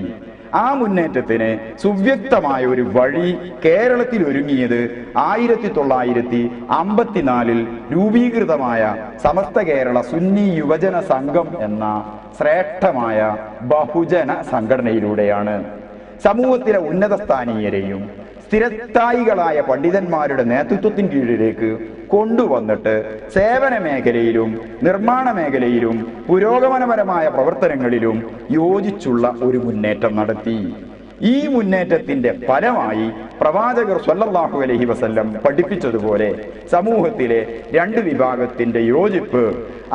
ആ മുന്നേറ്റത്തിന് സുവ്യക്തമായ ഒരു വഴി കേരളത്തിൽ ഒരുങ്ങിയത് 1954 രൂപീകൃതമായ സമസ്ത കേരള സുന്നി യുവജന സംഘം എന്ന ശ്രേഷ്ഠമായ ബഹുജന സംഘടനയിലൂടെയാണ്. സമൂഹത്തിലെ ഉന്നതസ്ഥാനീയരെയും സ്ഥിരസ്ഥായികളായ പണ്ഡിതന്മാരുടെ നേതൃത്വത്തിന് കീഴിലേക്ക് കൊണ്ടുവന്നിട്ട് സേവന മേഖലയിലും നിർമ്മാണ മേഖലയിലും പുരോഗമനപരമായ പ്രവർത്തനങ്ങളിലും യോജിച്ചുള്ള ഒരു മുന്നേറ്റം നടത്തി. ഈ മുന്നേറ്റത്തിന്റെ ഫലമായി പ്രവാചകർ സ്വല്ലല്ലാഹു അലൈഹി വസല്ലം പഠിപ്പിച്ചതുപോലെ സമൂഹത്തിലെ രണ്ട് വിഭാഗത്തിന്റെ യോജിപ്പ്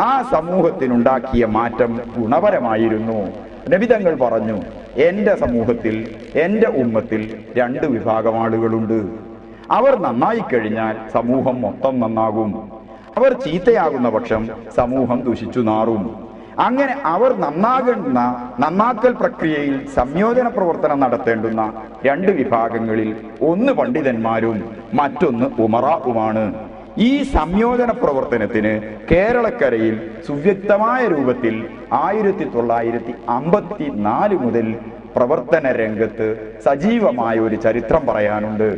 ആ സമൂഹത്തിനുണ്ടാക്കിയ മാറ്റം ഗുണപരമായിരുന്നു. നബിതങ്ങൾ പറഞ്ഞു, എന്റെ സമൂഹത്തിൽ, എന്റെ ഉമ്മത്തിൽ രണ്ട് വിഭാഗം ആളുകളുണ്ട്. അവർ നന്നായി കഴിഞ്ഞാൽ സമൂഹം മൊത്തം നന്നാകും. അവർ ചീത്തയാകുന്ന പക്ഷം സമൂഹം ദുഷിച്ചു നാറും. അങ്ങനെ അവർ നന്നാക്കൽ പ്രക്രിയയിൽ സംയോജന പ്രവർത്തനം നടത്തേണ്ടുന്ന രണ്ട് വിഭാഗങ്ങളിൽ ഒന്ന് പണ്ഡിതന്മാരും മറ്റൊന്ന് ഉമറാവുമാണ്. ഈ സംയോജന പ്രവർത്തനത്തിന് കേരളക്കരയിൽ സുവ്യക്തമായ രൂപത്തിൽ 1954 മുതൽ പ്രവർത്തന രംഗത്ത് സജീവമായ ഒരു ചരിത്രം പറയാനുണ്ട്.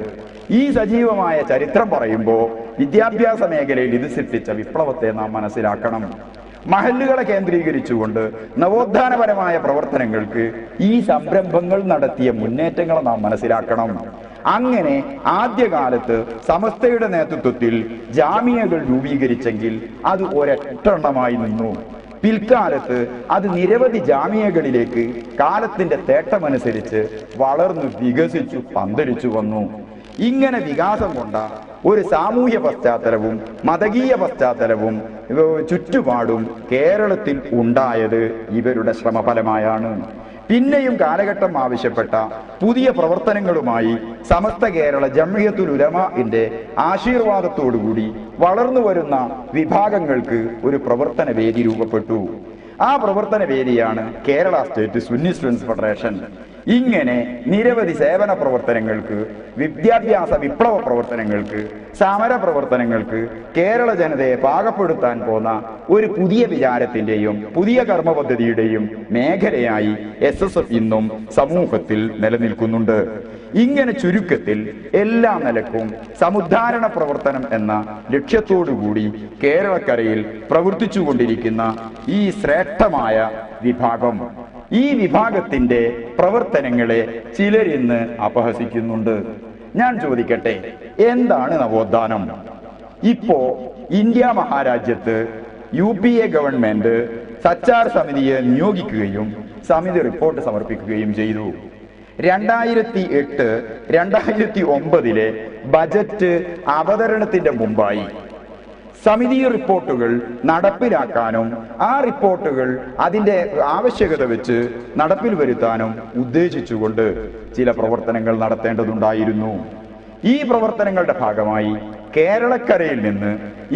ഈ സജീവമായ ചരിത്രം പറയുമ്പോൾ വിദ്യാഭ്യാസ മേഖലയിൽ ഇത് സൃഷ്ടിച്ച വിപ്ലവത്തെ നാം മനസ്സിലാക്കണം. മഹല്ലുകളെ കേന്ദ്രീകരിച്ചുകൊണ്ട് നവോത്ഥാനപരമായ പ്രവർത്തനങ്ങൾക്ക് ഈ സംരംഭങ്ങൾ നടത്തിയ മുന്നേറ്റങ്ങളെ നാം മനസ്സിലാക്കണം. അങ്ങനെ ആദ്യകാലത്ത് സമസ്തയുടെ നേതൃത്വത്തിൽ ജാമിയകൾ രൂപീകരിച്ചെങ്കിൽ അത് ഒരൊറ്റെണ്ണമായി നിന്നു. പിൽക്കാലത്ത് അത് നിരവധി ജാമിയകളിലേക്ക് കാലത്തിന്റെ തേട്ടമനുസരിച്ച് വളർന്നു വികസിച്ചു പന്തലിച്ചു വന്നു. ഇങ്ങനെ വികാസം കൊണ്ട ഒരു സാമൂഹ്യ പശ്ചാത്തലവും മതകീയ പശ്ചാത്തലവും ചുറ്റുപാടും കേരളത്തിൽ ഉണ്ടായത് ഇവരുടെ ശ്രമഫലമായാണ്. പിന്നെയും കാലഘട്ടം ആവശ്യപ്പെട്ട പുതിയ പ്രവർത്തനങ്ങളുമായി സമസ്ത കേരള ജംഇയ്യത്തുൽ ഉലമാഇന്റെ ആശീർവാദത്തോടുകൂടി വളർന്നു വരുന്ന വിഭാഗങ്ങൾക്ക് ഒരു പ്രവർത്തന വേദി രൂപപ്പെട്ടു. ആ പ്രവർത്തന വേദിയാണ് Kerala state Sunni students federation. ഇങ്ങനെ നിരവധി സേവന പ്രവർത്തനങ്ങൾക്ക്, വിദ്യാഭ്യാസ വിപ്ലവ പ്രവർത്തനങ്ങൾക്ക്, സമര പ്രവർത്തനങ്ങൾക്ക് കേരള ജനതയെ പാകപ്പെടുത്താൻ പോന്ന ഒരു പുതിയ വിചാരത്തിന്റെയും പുതിയ കർമ്മ പദ്ധതിയുടെയും മേഖലയായി SSF ഇന്നും സമൂഹത്തിൽ നിലനിൽക്കുന്നുണ്ട്. ഇങ്ങനെ ചുരുക്കത്തിൽ എല്ലാ നിലക്കും സമുദ്ധാരണ പ്രവർത്തനം എന്ന ലക്ഷ്യത്തോടുകൂടി കേരളക്കരയിൽ പ്രവർത്തിച്ചുകൊണ്ടിരിക്കുന്ന ഈ ശ്രേഷ്ഠമായ വിഭാഗം, ഈ വിഭാഗത്തിന്റെ പ്രവർത്തനങ്ങളെ ചിലരിന്ന് അപഹസിക്കുന്നുണ്ട്. ഞാൻ ചോദിക്കട്ടെ, എന്താണ് നവോത്ഥാനം? ഇപ്പോ ഇന്ത്യ മഹാരാജ്യത്ത് UPA ഗവൺമെന്റ് സച്ചാർ സമിതിയെ നിയോഗിക്കുകയും സമിതി റിപ്പോർട്ട് സമർപ്പിക്കുകയും ചെയ്തു. 2008, 2009 ബജറ്റ് അവതരണത്തിന്റെ മുമ്പായി സമിതി റിപ്പോർട്ടുകൾ നടപ്പിലാക്കാനും ആ റിപ്പോർട്ടുകൾ അതിന്റെ ആവശ്യകത വെച്ച് നടപ്പിൽ വരുത്താനും ഉദ്ദേശിച്ചുകൊണ്ട് ചില പ്രവർത്തനങ്ങൾ നടത്തേണ്ടതുണ്ടായിരുന്നു. ഈ പ്രവർത്തനങ്ങളുടെ ഭാഗമായി കേരളക്കരയിൽ നിന്ന്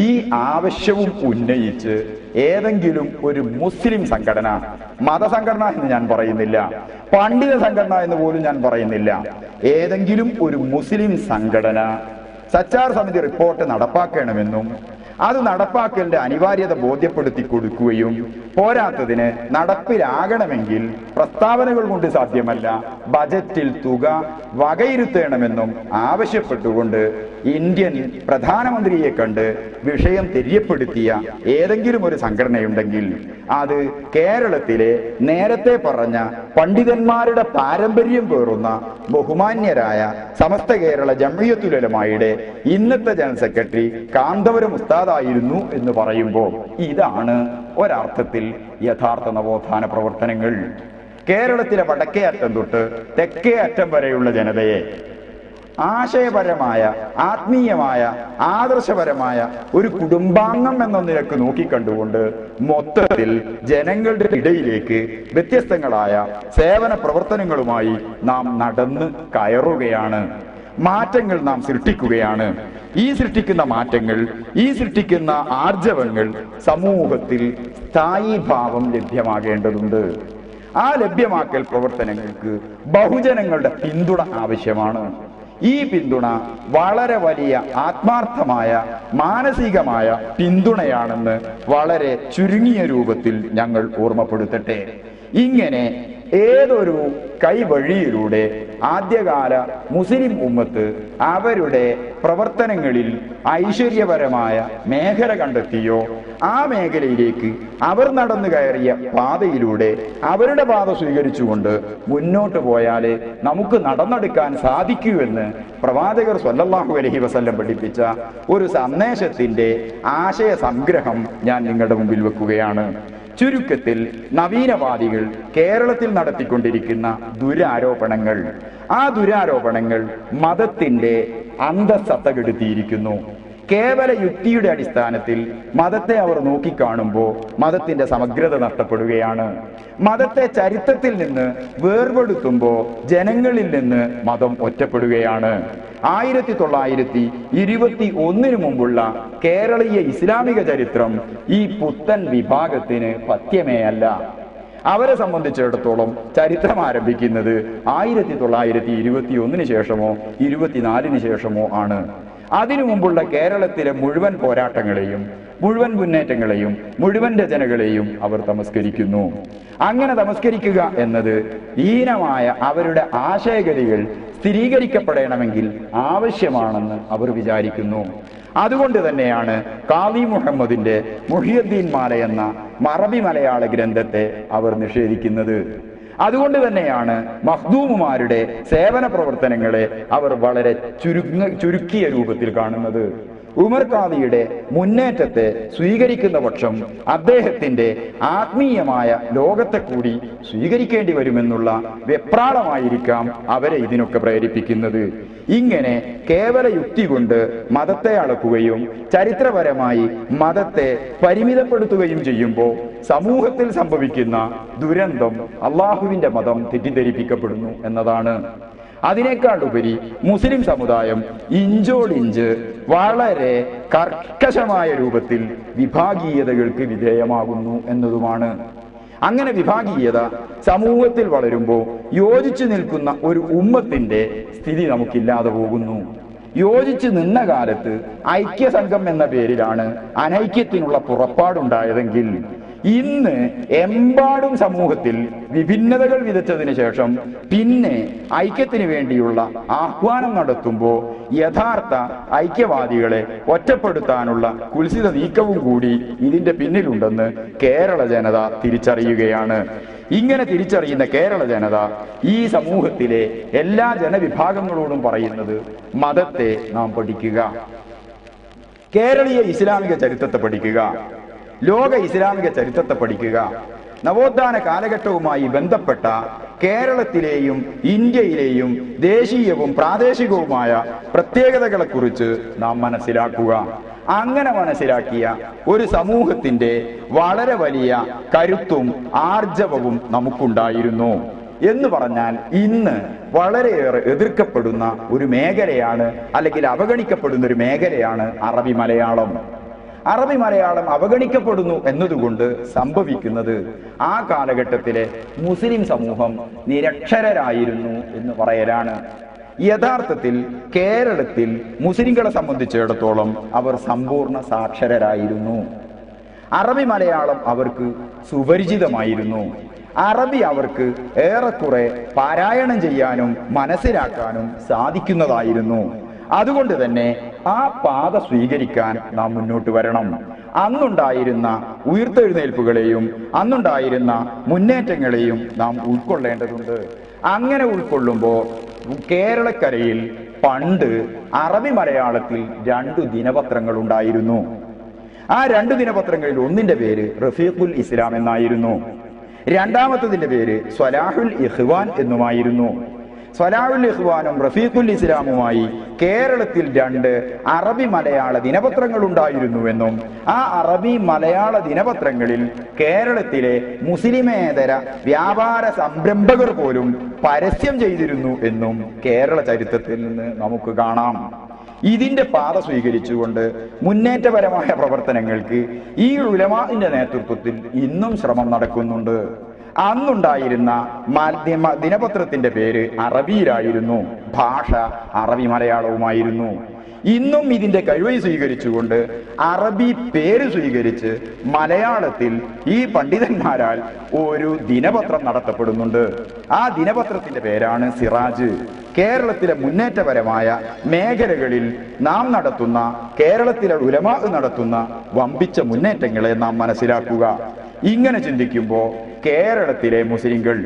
ഈ ആവശ്യവും ഉന്നയിച്ച് ഏതെങ്കിലും ഒരു മുസ്ലിം സംഘടന, മതസംഘടന എന്ന് ഞാൻ പറയുന്നില്ല, പണ്ഡിത സംഘടന എന്ന് പോലും ഞാൻ പറയുന്നില്ല, ഏതെങ്കിലും ഒരു മുസ്ലിം സംഘടന സച്ചാർ സമിതി റിപ്പോർട്ട് നടപ്പാക്കണമെന്നും അത് നടപ്പാക്കലിന്റെ അനിവാര്യത ബോധ്യപ്പെടുത്തി കൊടുക്കുകയും പോരാത്തതിന് നടപ്പിലാകണമെങ്കിൽ പ്രസ്താവനകൾ കൊണ്ട് സാധ്യമല്ല, ബജറ്റിൽ തുക വകയിരുത്തണമെന്നും ആവശ്യപ്പെട്ടുകൊണ്ട് ഇന്ത്യൻ പ്രധാനമന്ത്രിയെ കണ്ട് വിഷയം തെര്യപ്പെടുത്തിയ ഏതെങ്കിലും ഒരു സംഘടനയുണ്ടെങ്കിൽ അത് കേരളത്തിലെ നേരത്തെ പറഞ്ഞ പണ്ഡിതന്മാരുടെ പാരമ്പര്യം പേറുന്ന ബഹുമാന്യരായ സമസ്ത കേരള ജംഇയ്യത്തുൽ ഉലമായുടെ ഇന്നത്തെ ജനറൽ സെക്രട്ടറി കാന്തപുരം ഉസ്താദായിരുന്നു എന്ന് പറയുമ്പോൾ ഇതാണ് ഒരർത്ഥത്തിൽ യഥാർത്ഥ നവോത്ഥാന പ്രവർത്തനങ്ങൾ. കേരളത്തിലെ വടക്കേ അറ്റം തൊട്ട് തെക്കേ അറ്റം വരെയുള്ള ജനതയെ ആശയപരമായ, ആത്മീയമായ, ആദർശപരമായ ഒരു കുടുംബാംഗം എന്ന നിലക്ക് നോക്കിക്കണ്ടുകൊണ്ട് മൊത്തത്തിൽ ജനങ്ങളുടെ ഇടയിലേക്ക് വ്യത്യസ്തങ്ങളായ സേവന പ്രവർത്തനങ്ങളുമായി നാം നടന്ന് കയറുകയാണ്. മാറ്റങ്ങൾ നാം സൃഷ്ടിക്കുകയാണ്. ഈ സൃഷ്ടിക്കുന്ന മാറ്റങ്ങൾ, ഈ സൃഷ്ടിക്കുന്ന ആർജവങ്ങൾ സമൂഹത്തിൽ സ്ഥായീഭാവം ലഭ്യമാകേണ്ടതുണ്ട്. ആ ലഭ്യമാക്കൽ പ്രവർത്തനങ്ങൾക്ക് ബഹുജനങ്ങളുടെ പിന്തുണ ആവശ്യമാണ്. ഈ പിന്തുണ വളരെ വലിയ ആത്മാർത്ഥമായ മാനസികമായ പിന്തുണയാണെന്ന് വളരെ ചുരുങ്ങിയ രൂപത്തിൽ ഞങ്ങൾ ഓർമ്മപ്പെടുത്തട്ടെ. ഇങ്ങനെ ഏതൊരു കൈവഴിയിലൂടെ ആദ്യകാല മുസ്ലിം ഉമ്മത്ത് അവരുടെ പ്രവർത്തനങ്ങളിൽ ഐശ്വര്യപരമായ മേഖല കണ്ടെത്തിയോ ആ മേഖലയിലേക്ക് അവർ നടന്നു കയറിയ പാതയിലൂടെ അവരുടെ പാത സ്വീകരിച്ചുകൊണ്ട് മുന്നോട്ട് പോയാലേ നമുക്ക് നടന്നെടുക്കാൻ സാധിക്കൂ എന്ന് പ്രവാചകർ സ്വല്ലല്ലാഹു അലൈഹി വസല്ലം പഠിപ്പിച്ച ഒരു സന്ദേശത്തിന്റെ ആശയ സംഗ്രഹം ഞാൻ നിങ്ങളുടെ മുമ്പിൽ വെക്കുകയാണ്. ചുരുക്കത്തിൽ നവീനവാദികൾ കേരളത്തിൽ നടത്തിക്കൊണ്ടിരിക്കുന്ന ദുരാരോപണങ്ങൾ, ആ ദുരാരോപണങ്ങൾ മതത്തിന്റെ അന്തസ്സത്ത കെടുത്തിയിരിക്കുന്നു. കേവല യുക്തിയുടെ അടിസ്ഥാനത്തിൽ മതത്തെ അവർ നോക്കിക്കാണുമ്പോൾ മതത്തിന്റെ സമഗ്രത നഷ്ടപ്പെടുകയാണ്. മതത്തെ ചരിത്രത്തിൽ നിന്ന് വേർപെടുത്തുമ്പോൾ ജനങ്ങളിൽ നിന്ന് മതം ഒറ്റപ്പെടുകയാണ്. 1921 മുമ്പുള്ള കേരളീയ ഇസ്ലാമിക ചരിത്രം ഈ പുത്തൻ വിഭാഗത്തിന് പഥ്യമേ അല്ല. അവരെ സംബന്ധിച്ചിടത്തോളം ചരിത്രം ആരംഭിക്കുന്നത് 1921 ശേഷമോ 24 ശേഷമോ ആണ്. അതിനു മുമ്പുള്ള കേരളത്തിലെ മുഴുവൻ പോരാട്ടങ്ങളെയും, മുഴുവൻ മുന്നേറ്റങ്ങളെയും, മുഴുവൻ രചനകളെയും അവർ തമസ്കരിക്കുന്നു. അങ്ങനെ തമസ്കരിക്കുക എന്നത് ഹീനമായ അവരുടെ ആശയഗതികൾ സ്ഥിരീകരിക്കപ്പെടണമെങ്കിൽ ആവശ്യമാണെന്ന് അവർ വിചാരിക്കുന്നു. അതുകൊണ്ട് തന്നെയാണ് ഖാദി മുഹമ്മദിന്റെ മുഹിയുദ്ദീൻ മാല എന്ന മറബി മലയാള ഗ്രന്ഥത്തെ അവർ നിഷേധിക്കുന്നത്. അതുകൊണ്ട് തന്നെയാണ് മഖ്ദൂമുമാരുടെ സേവന പ്രവർത്തനങ്ങളെ അവർ വളരെ ചുരുക്കിയ രൂപത്തിൽ കാണുന്നത്. ഉമർ ഖാദിയുടെ മുന്നേറ്റത്തെ സ്വീകരിക്കുന്ന പക്ഷം അദ്ദേഹത്തിന്റെ ആത്മീയമായ ലോകത്തെ കൂടി സ്വീകരിക്കേണ്ടി വരുമെന്നുള്ള വെപ്രാളമായിരിക്കാം അവരെ ഇതിനൊക്കെ പ്രേരിപ്പിക്കുന്നത്. ഇങ്ങനെ കേവല യുക്തി കൊണ്ട് മതത്തെ അളക്കുകയും ചരിത്രപരമായി മതത്തെ പരിമിതപ്പെടുത്തുകയും ചെയ്യുമ്പോൾ സമൂഹത്തിൽ സംഭവിക്കുന്ന ദുരന്തം അള്ളാഹുവിന്റെ മതം തെറ്റിദ്ധരിപ്പിക്കപ്പെടുന്നു എന്നതാണ്. അതിനേക്കാൾ ഉപരി മുസ്ലിം സമുദായം ഇഞ്ചോടിഞ്ച് വളരെ കർക്കശമായ രൂപത്തിൽ വിഭാഗീയതകൾക്ക് വിധേയമാകുന്നു എന്നതുമാണ്. അങ്ങനെ വിഭാഗീയത സമൂഹത്തിൽ വളരുമ്പോൾ യോജിച്ചു നിൽക്കുന്ന ഒരു ഉമ്മത്തിന്റെ സ്ഥിതി നമുക്കില്ലാതെ പോകുന്നു. യോജിച്ച് നിന്ന കാലത്ത് ഐക്യസംഘം എന്ന പേരിലാണ് അനൈക്യത്തിനുള്ള പുറപ്പാടുണ്ടായതെങ്കിൽ ഇന്ന് എമ്പാടും സമൂഹത്തിൽ വിഭിന്നതകൾ വിതച്ചതിന് ശേഷം പിന്നെ ഐക്യത്തിന് വേണ്ടിയുള്ള ആഹ്വാനം നടത്തുമ്പോൾ യഥാർത്ഥ ഐക്യവാദികളെ ഒറ്റപ്പെടുത്താനുള്ള കുൽസിത നീക്കവും കൂടി ഇതിന്റെ പിന്നിലുണ്ടെന്ന് കേരള ജനത തിരിച്ചറിയുകയാണ്. ഇങ്ങനെ തിരിച്ചറിയുന്ന കേരള ജനത ഈ സമൂഹത്തിലെ എല്ലാ ജനവിഭാഗങ്ങളോടും പറയുന്നത് മതത്തെ നാം പഠിക്കുക, കേരളീയ ഇസ്ലാമിക ചരിത്രത്തെ പഠിക്കുക, ലോക ഇസ്ലാമിക ചരിത്രത്തെ പഠിക്കുക. നവോത്ഥാന കാലഘട്ടവുമായി ബന്ധപ്പെട്ട കേരളത്തിലെയും ഇന്ത്യയിലെയും ദേശീയവും പ്രാദേശികവുമായ പ്രത്യേകതകളെക്കുറിച്ച് നാം മനസ്സിലാക്കുക. അങ്ങനെ മനസ്സിലാക്കിയ ഒരു സമൂഹത്തിന്റെ വളരെ വലിയ കരുത്തും ആർജവവും നമുക്കുണ്ടായിരുന്നു എന്ന് പറഞ്ഞാൽ ഇന്ന് വളരെയേറെ എതിർക്കപ്പെടുന്ന ഒരു മേഖലയാണ്, അല്ലെങ്കിൽ അവഗണിക്കപ്പെടുന്ന ഒരു മേഖലയാണ് അറബി മലയാളം. അറബി മലയാളം അവഗണിക്കപ്പെടുന്നു എന്നതുകൊണ്ട് സംഭവിക്കുന്നത് ആ കാലഘട്ടത്തിലെ മുസ്ലിം സമൂഹം നിരക്ഷരരായിരുന്നു എന്ന് പറയലാണ്. യഥാർത്ഥത്തിൽ കേരളത്തിൽ മുസ്ലിങ്ങളെ സംബന്ധിച്ചിടത്തോളം അവർ സമ്പൂർണ്ണ സാക്ഷരരായിരുന്നു. അറബി മലയാളം അവർക്ക് സുപരിചിതമായിരുന്നു. അറബി അവർക്ക് ഏറെക്കുറെ പാരായണം ചെയ്യാനും മനസ്സിലാക്കാനും സാധിക്കുന്നതായിരുന്നു. അതുകൊണ്ട് തന്നെ ആ പാത സ്വീകരിക്കാൻ നാം മുന്നോട്ട് വരണം. അന്നുണ്ടായിരുന്ന ഉയർത്തെഴുന്നേൽപ്പുകളെയും അന്നുണ്ടായിരുന്ന മുന്നേറ്റങ്ങളെയും നാം ഉൾക്കൊള്ളേണ്ടതുണ്ട്. അങ്ങനെ ഉൾക്കൊള്ളുമ്പോൾ കേരളക്കരയിൽ പണ്ട് അറബി മലയാളത്തിൽ 2 ദിനപത്രങ്ങൾ ഉണ്ടായിരുന്നു. ആ 2 ദിനപത്രങ്ങളിൽ ഒന്നിന്റെ പേര് റഫീഖുൽ ഇസ്ലാം എന്നായിരുന്നു. രണ്ടാമത്തതിന്റെ പേര് സ്വലാഹുൽ ഇഖ്വാൻ എന്നുമായിരുന്നു. സ്വലാഹുൽ ഇഖ്വാനും റഫീഖുൽ ഇസ്ലാമുമായി കേരളത്തിൽ 2 അറബി മലയാള ദിനപത്രങ്ങൾ ഉണ്ടായിരുന്നുവെന്നും ആ അറബി മലയാള ദിനപത്രങ്ങളിൽ കേരളത്തിലെ മുസ്ലിമേതര വ്യാപാര സംരംഭകർ പോലും പരസ്യം ചെയ്തിരുന്നു എന്നും കേരള ചരിത്രത്തിൽ നിന്ന് നമുക്ക് കാണാം. ഇതിന്റെ പാത സ്വീകരിച്ചുകൊണ്ട് മുന്നേറ്റപരമായ പ്രവർത്തനങ്ങൾക്ക് ഈ ഉലമാഇന്റെ നേതൃത്വത്തിൽ ഇന്നും ശ്രമം നടക്കുന്നുണ്ട്. അന്നുണ്ടായിരുന്ന ദിനപത്രത്തിന്റെ പേര് അറബിയിലായിരുന്നു, ഭാഷ അറബി മലയാളവുമായിരുന്നു. ഇന്നും ഇതിന്റെ കഴിവ് സ്വീകരിച്ചുകൊണ്ട് അറബി പേര് സ്വീകരിച്ച് മലയാളത്തിൽ ഈ പണ്ഡിതന്മാരാൽ ഒരു ദിനപത്രം നടത്തപ്പെടുന്നുണ്ട്. ആ ദിനപത്രത്തിന്റെ പേരാണ് സിറാജ്. കേരളത്തിലെ മുന്നേറ്റപരമായ മേഖലകളിൽ നാം നടത്തുന്ന, കേരളത്തിലെ ഉലമാ നടത്തുന്ന വമ്പിച്ച മുന്നേറ്റങ്ങളെ നാം മനസ്സിലാക്കുക. ഇങ്ങനെ ചിന്തിക്കുമ്പോൾ കേരളത്തിലെ മുസ്ലിങ്ങൾ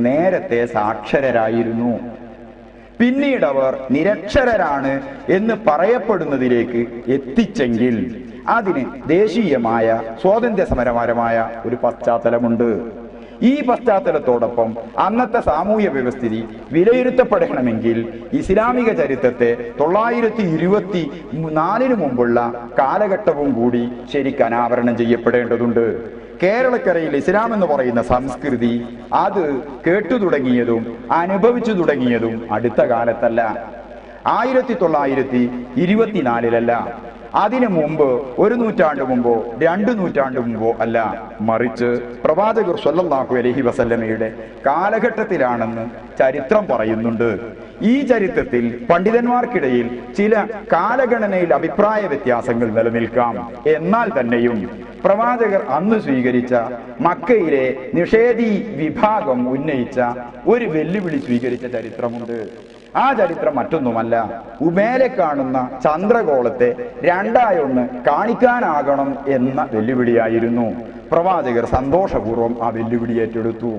നേരത്തെ സാക്ഷരരായിരുന്നു. പിന്നീട് അവർ നിരക്ഷരരാണ് എന്ന് പറയപ്പെടുന്നതിലേക്ക് എത്തിച്ചെങ്കിൽ അതിന് ദേശീയമായ സ്വാതന്ത്ര്യ സമരപരമായ ഒരു പശ്ചാത്തലമുണ്ട്. ഈ പശ്ചാത്തലത്തോടൊപ്പം അന്നത്തെ സാമൂഹ്യ വ്യവസ്ഥിതി വിലയിരുത്തപ്പെടണമെങ്കിൽ ഇസ്ലാമിക ചരിത്രത്തെ 924 മുമ്പുള്ള കാലഘട്ടവും കൂടി ശരിക്കും അനാവരണം ചെയ്യപ്പെടേണ്ടതുണ്ട്. കേരളക്കരയിൽ ഇസ്ലാം എന്ന് പറയുന്ന സംസ്കൃതി അത് കേട്ടു തുടങ്ങിയതും അനുഭവിച്ചു തുടങ്ങിയതും അടുത്ത കാലത്തല്ല, 1924 അതിനു മുമ്പ് 1 നൂറ്റാണ്ട് മുമ്പോ 2 നൂറ്റാണ്ട് മുമ്പോ അല്ല, മറിച്ച് പ്രവാചകർ സ്വല്ലല്ലാഹു അലൈഹി വസല്ലമയുടെ കാലഘട്ടത്തിലാണെന്ന് ചരിത്രം പറയുന്നുണ്ട്. ഈ ചരിത്രത്തിൽ പണ്ഡിതന്മാർക്കിടയിൽ ചില കാലഗണനയിൽ അഭിപ്രായ വ്യത്യാസങ്ങൾ നിലനിൽക്കാം. എന്നാൽ തന്നെയും പ്രവാചകർ അന്ന് സ്വീകരിച്ച മക്കയിലെ നിഷേധി വിഭാഗം ഉന്നയിച്ച ഒരു വെല്ലുവിളി സ്വീകരിച്ച ചരിത്രമുണ്ട്. ആ ചരിത്രം മറ്റൊന്നുമല്ല, ഉമേലെ കാണുന്ന ചന്ദ്രഗോളത്തെ 2 കാണിക്കാനാകണം എന്ന വെല്ലുവിളിയായിരുന്നു. പ്രവാചകർ സന്തോഷപൂർവ്വം ആ വെല്ലുവിളി ഏറ്റെടുത്തു.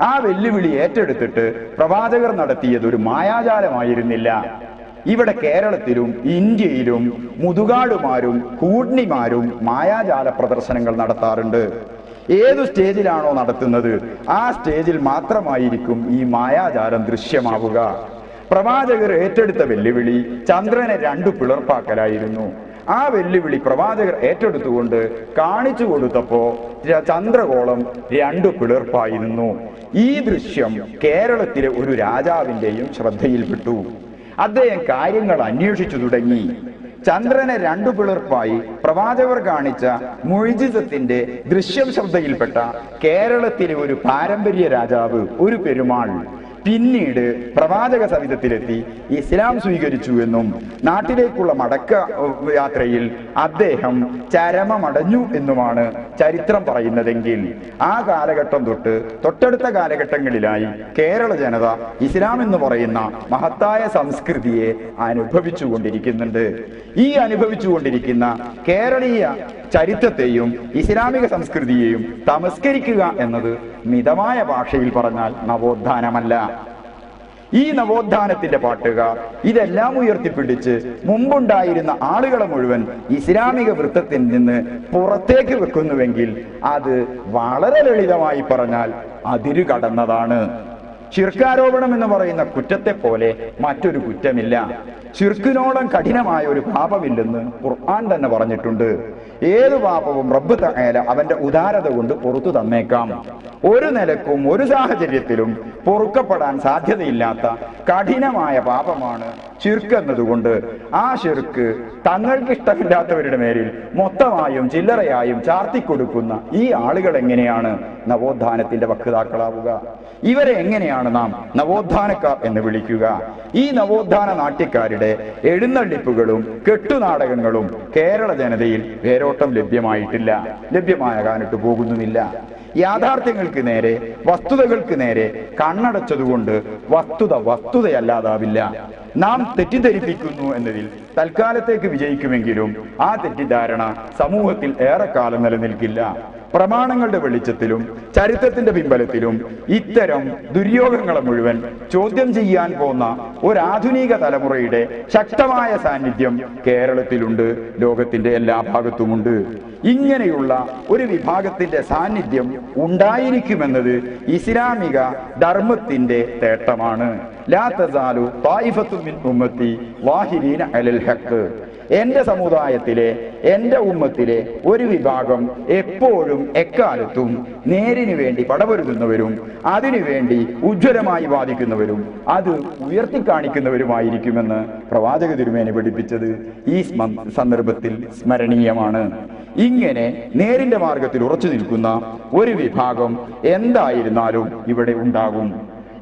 ആ വെല്ലുവിളി ഏറ്റെടുത്തിട്ട് പ്രവാചകർ നടത്തിയത് ഒരു മായാജാലമായിരുന്നില്ല. ഇവിടെ കേരളത്തിലും ഇന്ത്യയിലും മുതുകാടുമാരും കൂഡ്നിമാരും മായാജാല പ്രദർശനങ്ങൾ നടത്താറുണ്ട്. ഏതു സ്റ്റേജിലാണോ നടത്തുന്നത് ആ സ്റ്റേജിൽ മാത്രമായിരിക്കും ഈ മായാജാലം ദൃശ്യമാവുക. പ്രവാചകർ ഏറ്റെടുത്ത വെല്ലുവിളി ചന്ദ്രനെ 2 പിളർപ്പാക്കലായിരുന്നു. ആ വെല്ലുവിളി പ്രവാചകർ ഏറ്റെടുത്തുകൊണ്ട് കാണിച്ചു കൊടുത്തപ്പോ ചന്ദ്രഗോളം 2 പിളർപ്പായിരുന്നു. ഈ ദൃശ്യം കേരളത്തിലെ ഒരു രാജാവിന്റെയും ശ്രദ്ധയിൽപ്പെട്ടു. അദ്ദേഹം കാര്യങ്ങൾ അന്വേഷിച്ചു തുടങ്ങി. ചന്ദ്രനെ രണ്ടു പിളർപ്പായി പ്രവാചകർ കാണിച്ച മുഅ്ജിസത്തിന്റെ ദൃശ്യം ശ്രദ്ധയിൽപ്പെട്ട കേരളത്തിലെ ഒരു പാരമ്പര്യ രാജാവ്, ഒരു പെരുമാൾ, പിന്നീട് പ്രവാചക സവിധത്തിലെത്തി ഇസ്ലാം സ്വീകരിച്ചു എന്നും നാട്ടിലേക്കുള്ള മടക്ക യാത്രയിൽ അദ്ദേഹം ചരമമടഞ്ഞു എന്നുമാണ് ചരിത്രം പറയുന്നതെങ്കിൽ, ആ കാലഘട്ടം തൊട്ട് തൊട്ടടുത്ത കാലഘട്ടങ്ങളിലായി കേരള ജനത ഇസ്ലാം എന്ന് പറയുന്ന മഹത്തായ സംസ്കൃതിയെ അനുഭവിച്ചുകൊണ്ടിരിക്കുന്നുണ്ട്. ഈ അനുഭവിച്ചുകൊണ്ടിരിക്കുന്ന കേരളീയ ചരിത്രത്തെയും ഇസ്ലാമിക സംസ്കൃതിയെയും തമസ്കരിക്കുക എന്നത് മിതമായ ഭാഷയിൽ പറഞ്ഞാൽ നവോത്ഥാനമല്ല. ഈ നവോത്ഥാനത്തിന്റെ പാട്ടുകാർ ഇതെല്ലാം ഉയർത്തിപ്പിടിച്ച് മുമ്പുണ്ടായിരുന്ന ആളുകളെ മുഴുവൻ ഇസ്ലാമിക വൃത്തത്തിൽ നിന്ന് പുറത്തേക്ക് വെക്കുന്നുവെങ്കിൽ അത് വളരെ ലളിതമായി പറഞ്ഞാൽ അതിരു കടന്നതാണ്. ശിർക്കാരോപണം എന്ന് പറയുന്ന കുറ്റത്തെ പോലെ മറ്റൊരു കുറ്റമില്ല. ശിർക്കിനോളം കഠിനമായ ഒരു പാപമില്ലെന്ന് ഖുർആൻ തന്നെ പറഞ്ഞിട്ടുണ്ട്. ഏത് പാപവും റബ്ബ് തആല അവന്റെ ഉദാരത കൊണ്ട് പുറത്തു തന്നേക്കാം. ഒരു നിലക്കും ഒരു സാഹചര്യത്തിലും പൊറുക്കപ്പെടാൻ സാധ്യതയില്ലാത്ത കഠിനമായ പാപമാണ് ശിർക്ക് എന്നതുകൊണ്ട് ആ ശിർക്ക് തങ്ങൾക്കിഷ്ടമില്ലാത്തവരുടെ മേലിൽ മൊത്തമായും ചില്ലറയായും ചാർത്തിക്കൊടുക്കുന്ന ഈ ആളുകൾ എങ്ങനെയാണ് നവോത്ഥാനത്തിന്റെ വക്താക്കളാവുക? ഇവരെ എങ്ങനെയാണ് നാം നവോത്ഥാനക്കാർ എന്ന് വിളിക്കുക? ഈ നവോത്ഥാന നാട്യക്കാരുടെ എഴുന്നള്ളിപ്പുകളും കെട്ടുനാടകങ്ങളും കേരള ജനതയിൽ വേരോട്ടം ലഭ്യമായിട്ടില്ല, ലഭ്യമാകാനിട്ട് പോകുന്നുമില്ല. യാഥാർത്ഥ്യങ്ങൾക്ക് നേരെ, വസ്തുതകൾക്ക് നേരെ കണ്ണടച്ചതുകൊണ്ട് വസ്തുതയല്ലാതാവില്ല. നാം തെറ്റിദ്ധരിപ്പിക്കുന്നു എന്നതിൽ തൽക്കാലത്തേക്ക് വിജയിക്കുമെങ്കിലും ആ തെറ്റിദ്ധാരണ സമൂഹത്തിൽ ഏറെക്കാലം നിലനിൽക്കില്ല. പ്രമാണങ്ങളുടെ വെളിച്ചത്തിലും ചരിത്രത്തിന്റെ പിൻബലത്തിലും ഇത്തരം ദുര്യോഗങ്ങളെ മുഴുവൻ ചോദ്യം ചെയ്യാൻ പോന്ന ഒരാധുനിക തലമുറയുടെ ശക്തമായ സാന്നിധ്യം കേരളത്തിലുണ്ട്, ലോകത്തിന്റെ എല്ലാ ഭാഗത്തുമുണ്ട്. ഇങ്ങനെയുള്ള ഒരു വിഭാഗത്തിന്റെ സാന്നിധ്യം ഉണ്ടായിരിക്കുമെന്നത് ഇസ്ലാമിക ധർമ്മത്തിന്റെ തേട്ടമാണ്. ലാ തസാലു ത്വായിഫത്തുൻ മിൻ ഉമ്മത്തി വാഹിരീന അലൽ ഹഖ്. എന്റെ സമുദായത്തിലെ, എന്റെ ഉമ്മത്തിലെ ഒരു വിഭാഗം എപ്പോഴും എക്കാലത്തും നേരിനു വേണ്ടി പടപൊരുതുന്നവരും അതിനുവേണ്ടി ഉജ്ജ്വലമായി വാദിക്കുന്നവരും അത് ഉയർത്തിക്കാണിക്കുന്നവരുമായിരിക്കുമെന്ന് പ്രവാചക തിരുമേനി പഠിപ്പിച്ചത് ഈ സന്ദർഭത്തിൽ സ്മരണീയമാണ്. ഇങ്ങനെ നേരിന്റെ മാർഗത്തിൽ ഉറച്ചു നിൽക്കുന്ന ഒരു വിഭാഗം എന്തായിരുന്നാലും ഇവിടെ ഉണ്ടാകും.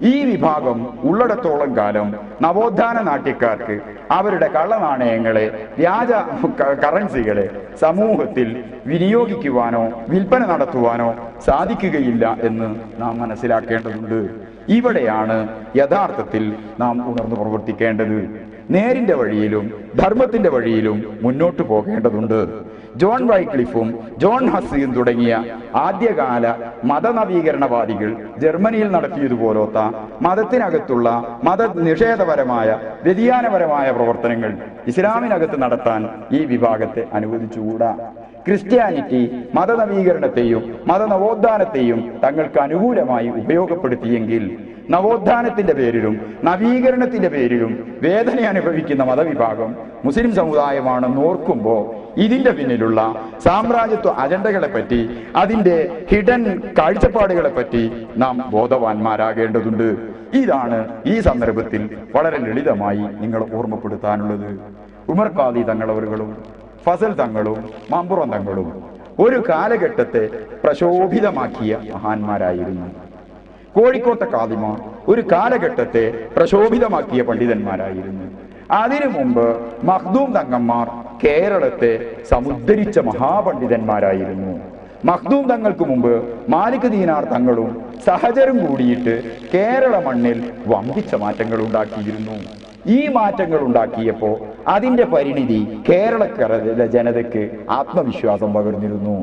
ഈ വിഭാഗം ഉള്ളിടത്തോളം കാലം നവോത്ഥാന നാട്യക്കാർക്ക് അവരുടെ കള്ളനാണയങ്ങളെ, വ്യാജ കറൻസികളെ സമൂഹത്തിൽ വിനിയോഗിക്കുവാനോ വിൽപ്പന നടത്തുവാനോ സാധിക്കുകയില്ല എന്ന് നാം മനസ്സിലാക്കേണ്ടതുണ്ട്. ഇവിടെയാണ് യഥാർത്ഥത്തിൽ നാം ഉണർന്നു പ്രവർത്തിക്കേണ്ടത്. നേരിന്റെ വഴിയിലും ധർമ്മത്തിന്റെ വഴിയിലും മുന്നോട്ട് പോകേണ്ടതുണ്ട്. ജോൺ വൈക്ലിഫും ജോൺ ഹസ്സിയും തുടങ്ങിയ ആദ്യകാല മതനവീകരണവാദികൾ ജർമ്മനിയിൽ നടത്തിയതുപോലത്തെ മതത്തിനകത്തുള്ള മതനിഷേധപരമായ വ്യതിയാനപരമായ പ്രവർത്തനങ്ങൾ ഇസ്ലാമിനകത്ത് നടത്താൻ ഈ വിഭാഗത്തെ അനുവദിച്ചുകൂടാ. ക്രിസ്ത്യാനിറ്റി മതനവീകരണത്തെയും മതനവോത്ഥാനത്തെയും തങ്ങൾക്ക് അനുകൂലമായി ഉപയോഗപ്പെടുത്തിയെങ്കിൽ നവോത്ഥാനത്തിന്റെ പേരിലും നവീകരണത്തിന്റെ പേരിലും വേദന അനുഭവിക്കുന്ന മതവിഭാഗം മുസ്ലിം സമുദായമാണെന്ന് ഓർക്കുമ്പോൾ ഇതിന്റെ പിന്നിലുള്ള സാമ്രാജ്യത്വ അജണ്ടകളെ പറ്റി, അതിന്റെ ഹിഡൻ കാഴ്ചപ്പാടുകളെ പറ്റി നാം ബോധവാന്മാരാകേണ്ടതുണ്ട്. ഇതാണ് ഈ സന്ദർഭത്തിൽ വളരെ ലളിതമായി നിങ്ങൾ ഓർമ്മപ്പെടുത്താനുള്ളത്. ഉമർ ഖാദി തങ്ങളവറുകളും ഫസൽ തങ്ങളും മമ്പുറം തങ്ങളും ഒരു കാലഘട്ടത്തെ പ്രശോഭിതമാക്കിയ മഹാന്മാരായിരുന്നു. കോഴിക്കോട്ടെ ഖാദിമാർ ഒരു കാലഘട്ടത്തെ പ്രശോഭിതമാക്കിയ പണ്ഡിതന്മാരായിരുന്നു. അതിനു മുമ്പ് മഖ്ദൂം തങ്ങന്മാർ കേരളത്തെ സമുദ്ധരിച്ച മഹാപണ്ഡിതന്മാരായിരുന്നു. മഖ്ദൂം തങ്ങൾക്ക് മുമ്പ് മാലിക് ദീനാർ തങ്ങളും സഹചരും കൂടിയിട്ട് കേരള മണ്ണിൽ വമ്പിച്ച മാറ്റങ്ങൾ ഉണ്ടാക്കിയിരുന്നു. ഈ മാറ്റങ്ങൾ ഉണ്ടാക്കിയപ്പോൾ അതിന്റെ പരിണിതി കേരളക്കര ജനതയ്ക്ക് ആത്മവിശ്വാസം പകർന്നിരുന്നു.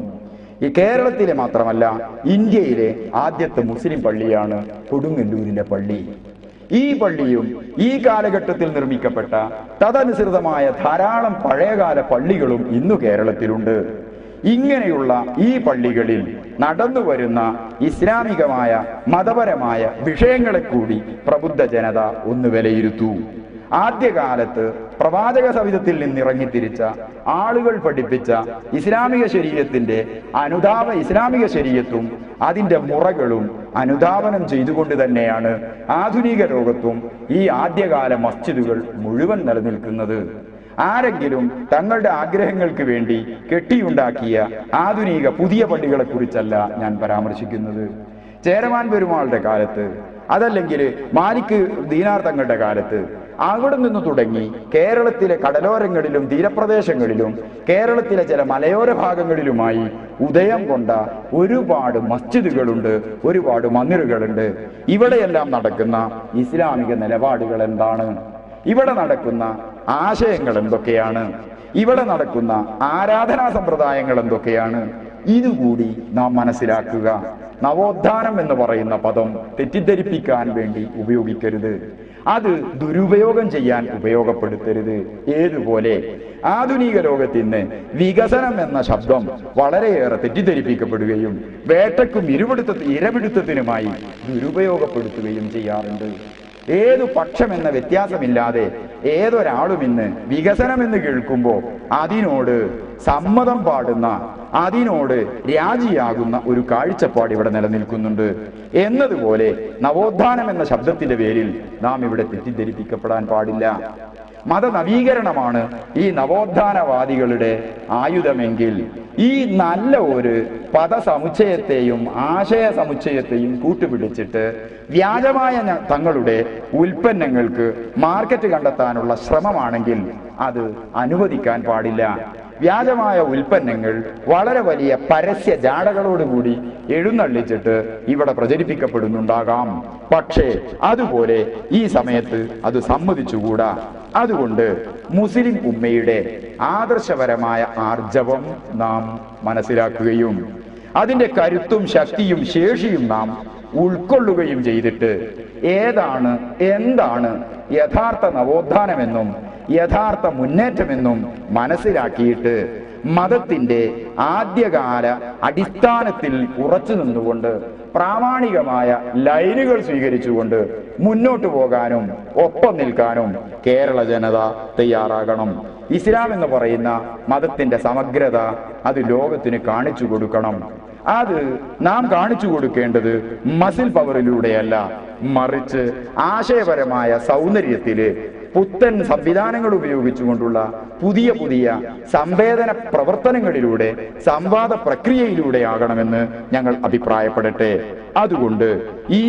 ഈ കേരളത്തിലെ മാത്രമല്ല, ഇന്ത്യയിലെ ആദ്യത്തെ മുസ്ലിം പള്ളിയാണ് കൊടുങ്ങല്ലൂരിലെ പള്ളി. ഈ പള്ളിയും ഈ കാലഘട്ടത്തിൽ നിർമ്മിക്കപ്പെട്ട തദനുസൃതമായ ധാരാളം പഴയകാല പള്ളികളും ഇന്നു കേരളത്തിലുണ്ട്. ഇങ്ങനെയുള്ള ഈ പള്ളികളിൽ നടന്നു വരുന്ന ഇസ്ലാമികമായ മതപരമായ വിഷയങ്ങളെ കൂടി പ്രബുദ്ധ ജനത ഒന്ന് വിലയിരുത്തൂ. ആദ്യകാലത്ത് പ്രവാചക സവിധത്തിൽ നിന്നിറങ്ങിത്തിരിച്ച ആളുകൾ പഠിപ്പിച്ച ഇസ്ലാമിക ശരീഅത്തിന്റെ ഇസ്ലാമിക ശരീഅത്തും അതിന്റെ മുറകളും അനുധാവനം ചെയ്തുകൊണ്ട് തന്നെയാണ് ആധുനിക ലോകത്തും ഈ ആദ്യകാല മസ്ജിദുകൾ മുഴുവൻ നിലനിൽക്കുന്നത്. ആരെങ്കിലും തങ്ങളുടെ ആഗ്രഹങ്ങൾക്ക് വേണ്ടി കെട്ടിയുണ്ടാക്കിയ ആധുനിക പുതിയ പള്ളികളെ കുറിച്ചല്ല ഞാൻ പരാമർശിക്കുന്നത്. ചേരമാൻ പെരുമാളുടെ കാലത്ത്, അതല്ലെങ്കിൽ മാലിക് ദീനാർ തങ്ങളുടെ കാലത്ത്, അവിടെ നിന്ന് തുടങ്ങി കേരളത്തിലെ കടലോരങ്ങളിലും തീരപ്രദേശങ്ങളിലും കേരളത്തിലെ ചില മലയോര ഭാഗങ്ങളിലുമായി ഉദയം കൊണ്ട ഒരുപാട് മസ്ജിദുകളുണ്ട്, ഒരുപാട് മന്ദിറുകളുണ്ട്. ഇവിടെയെല്ലാം നടക്കുന്ന ഇസ്ലാമിക നിലപാടുകൾ എന്താണ്? ഇവിടെ നടക്കുന്ന ആശയങ്ങൾ എന്തൊക്കെയാണ്? ഇവിടെ നടക്കുന്ന ആരാധനാ സമ്പ്രദായങ്ങൾ എന്തൊക്കെയാണ്? ഇതുകൂടി നാം മനസ്സിലാക്കുക. നവോത്ഥാനം എന്ന് പറയുന്ന പദം തെറ്റിദ്ധരിപ്പിക്കാൻ വേണ്ടി ഉപയോഗിക്കരുത്. അത് ദുരുപയോഗം ചെയ്യാൻ ഉപയോഗപ്പെടുത്തരുത്. ഏതുപോലെ ആധുനിക ലോകത്തിന് വികസനം എന്ന ശബ്ദം വളരെയേറെ തെറ്റിദ്ധരിപ്പിക്കപ്പെടുകയും വേട്ടയ്ക്കും ഇരപിടുത്തത്തിനുമായി ദുരുപയോഗപ്പെടുത്തുകയും ചെയ്യാറുണ്ട്. ഏതു പക്ഷമെന്ന വ്യത്യാസമില്ലാതെ ഏതൊരാളും ഇന്ന് വികസനമെന്ന് കേൾക്കുമ്പോൾ അതിനോട് സമ്മതം പാടുന്ന, അതിനോട് രാജിയാകുന്ന ഒരു കാഴ്ചപ്പാട് ഇവിടെ നിലനിൽക്കുന്നുണ്ട്. എന്നതുപോലെ നവോത്ഥാനം എന്ന ശബ്ദത്തിന്റെ പേരിൽ നാം ഇവിടെ തെറ്റിദ്ധരിപ്പിക്കപ്പെടാൻ പാടില്ല. മതനവീകരണമാണ് ഈ നവോത്ഥാനവാദികളുടെ ആയുധമെങ്കിൽ ഈ നല്ല ഒരു പദസമുച്ചയത്തെയും ആശയ സമുച്ചയത്തെയും കൂട്ടുപിടിച്ചിട്ട് വ്യാജമായ തങ്ങളുടെ ഉൽപ്പന്നങ്ങൾക്ക് മാർക്കറ്റ് കണ്ടെത്താനുള്ള ശ്രമമാണെങ്കിൽ അത് അനുവദിക്കാൻ പാടില്ല. വ്യാജമായ ഉൽപ്പന്നങ്ങൾ വളരെ വലിയ പരസ്യ ജാടകളോടുകൂടി എഴുന്നള്ളിച്ചിട്ട് ഇവിടെ പ്രചരിപ്പിക്കപ്പെടുന്നുണ്ടാകാം. പക്ഷേ അതുപോലെ ഈ സമയത്ത് അത് സമ്മതിച്ചുകൂടാ. അതുകൊണ്ട് മുസ്ലിം ഉമ്മയുടെ ആദർശപരമായ ആർജവം നാം മനസ്സിലാക്കുകയും അതിന്റെ കരുത്തും ശക്തിയും ശേഷിയും നാം ഉൾക്കൊള്ളുകയും ചെയ്തിട്ട് എന്താണ് യഥാർത്ഥ നവോത്ഥാനമെന്നും യഥാർത്ഥ മുന്നേറ്റമെന്നും മനസ്സിലാക്കിയിട്ട് മതത്തിന്റെ ആദ്യകാല അടിസ്ഥാനത്തിൽ ഉറച്ചു നിന്നുകൊണ്ട് പ്രാമാണികമായ ലൈനുകൾ സ്വീകരിച്ചുകൊണ്ട് മുന്നോട്ടു പോകാനും ഒപ്പം നിൽക്കാനും കേരള ജനത തയ്യാറാകണം. ഇസ്ലാം എന്ന് പറയുന്ന മതത്തിന്റെ സമഗ്രത അത് ലോകത്തിന് കാണിച്ചു കൊടുക്കണം. അത് നാം കാണിച്ചു കൊടുക്കേണ്ടത് മസിൽ പവറിലൂടെയല്ല, മറിച്ച് ആശയപരമായ സൗന്ദര്യത്തില് പുത്തൻ സംവിധാനങ്ങൾ ഉപയോഗിച്ചുകൊണ്ടുള്ള പുതിയ പുതിയ സംവേദന പ്രവർത്തനങ്ങളിലൂടെ, സംവാദ പ്രക്രിയയിലൂടെയാകണമെന്ന് ഞങ്ങൾ അഭിപ്രായപ്പെടട്ടെ. അതുകൊണ്ട് ഈ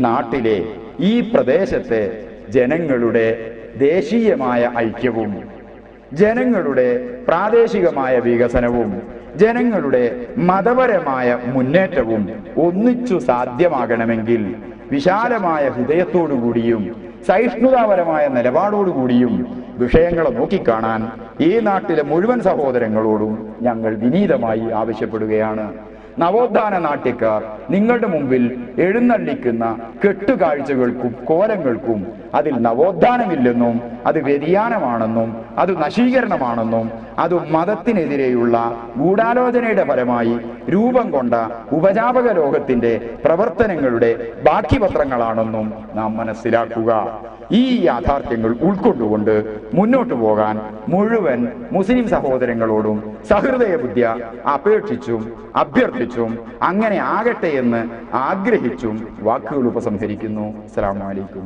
നാട്ടിലെ, ഈ പ്രദേശത്തെ ജനങ്ങളുടെ ദേശീയമായ ഐക്യവും ജനങ്ങളുടെ പ്രാദേശികമായ വികസനവും ജനങ്ങളുടെ മതപരമായ മുന്നേറ്റവും ഒന്നിച്ചു സാധ്യമാകണമെങ്കിൽ വിശാലമായ ഹൃദയത്തോടുകൂടിയും സഹിഷ്ണുതാപരമായ നിലപാടോടുകൂടിയും വിഷയങ്ങളെ നോക്കിക്കാണാൻ ഈ നാട്ടിലെ മുഴുവൻ സഹോദരങ്ങളോടും ഞങ്ങൾ വിനീതമായി ആവശ്യപ്പെടുകയാണ്. നവോത്ഥാന നാട്യക്കാർ നിങ്ങളുടെ മുമ്പിൽ എഴുന്നള്ളിക്കുന്ന കെട്ടുകാഴ്ചകൾക്കും കോലങ്ങൾക്കും അതിൽ നവോത്ഥാനമില്ലെന്നും അത് വ്യതിയാനമാണെന്നും അത് നശീകരണമാണെന്നും അത് മതത്തിനെതിരെയുള്ള ഗൂഢാലോചനയുടെ ഫലമായി രൂപം കൊണ്ട ഉപജാപക ലോകത്തിന്റെ പ്രവർത്തനങ്ങളുടെ ബാക്കിപത്രങ്ങളാണെന്നും നാം മനസ്സിലാക്കുക. ഈ യാഥാർത്ഥ്യങ്ങൾ ഉൾക്കൊണ്ടുകൊണ്ട് മുന്നോട്ടു പോകാൻ മുഴുവൻ മുസ്ലിം സഹോദരങ്ങളോടും സഹൃദയ ബുദ്ധ്യ അപേക്ഷിച്ചും അഭ്യർത്ഥിച്ചും അങ്ങനെ ആകട്ടെ എന്ന് ആഗ്രഹിച്ചും വാക്കുകൾ ഉപസംഹരിക്കുന്നു. അസ്സലാമു അലൈക്കും.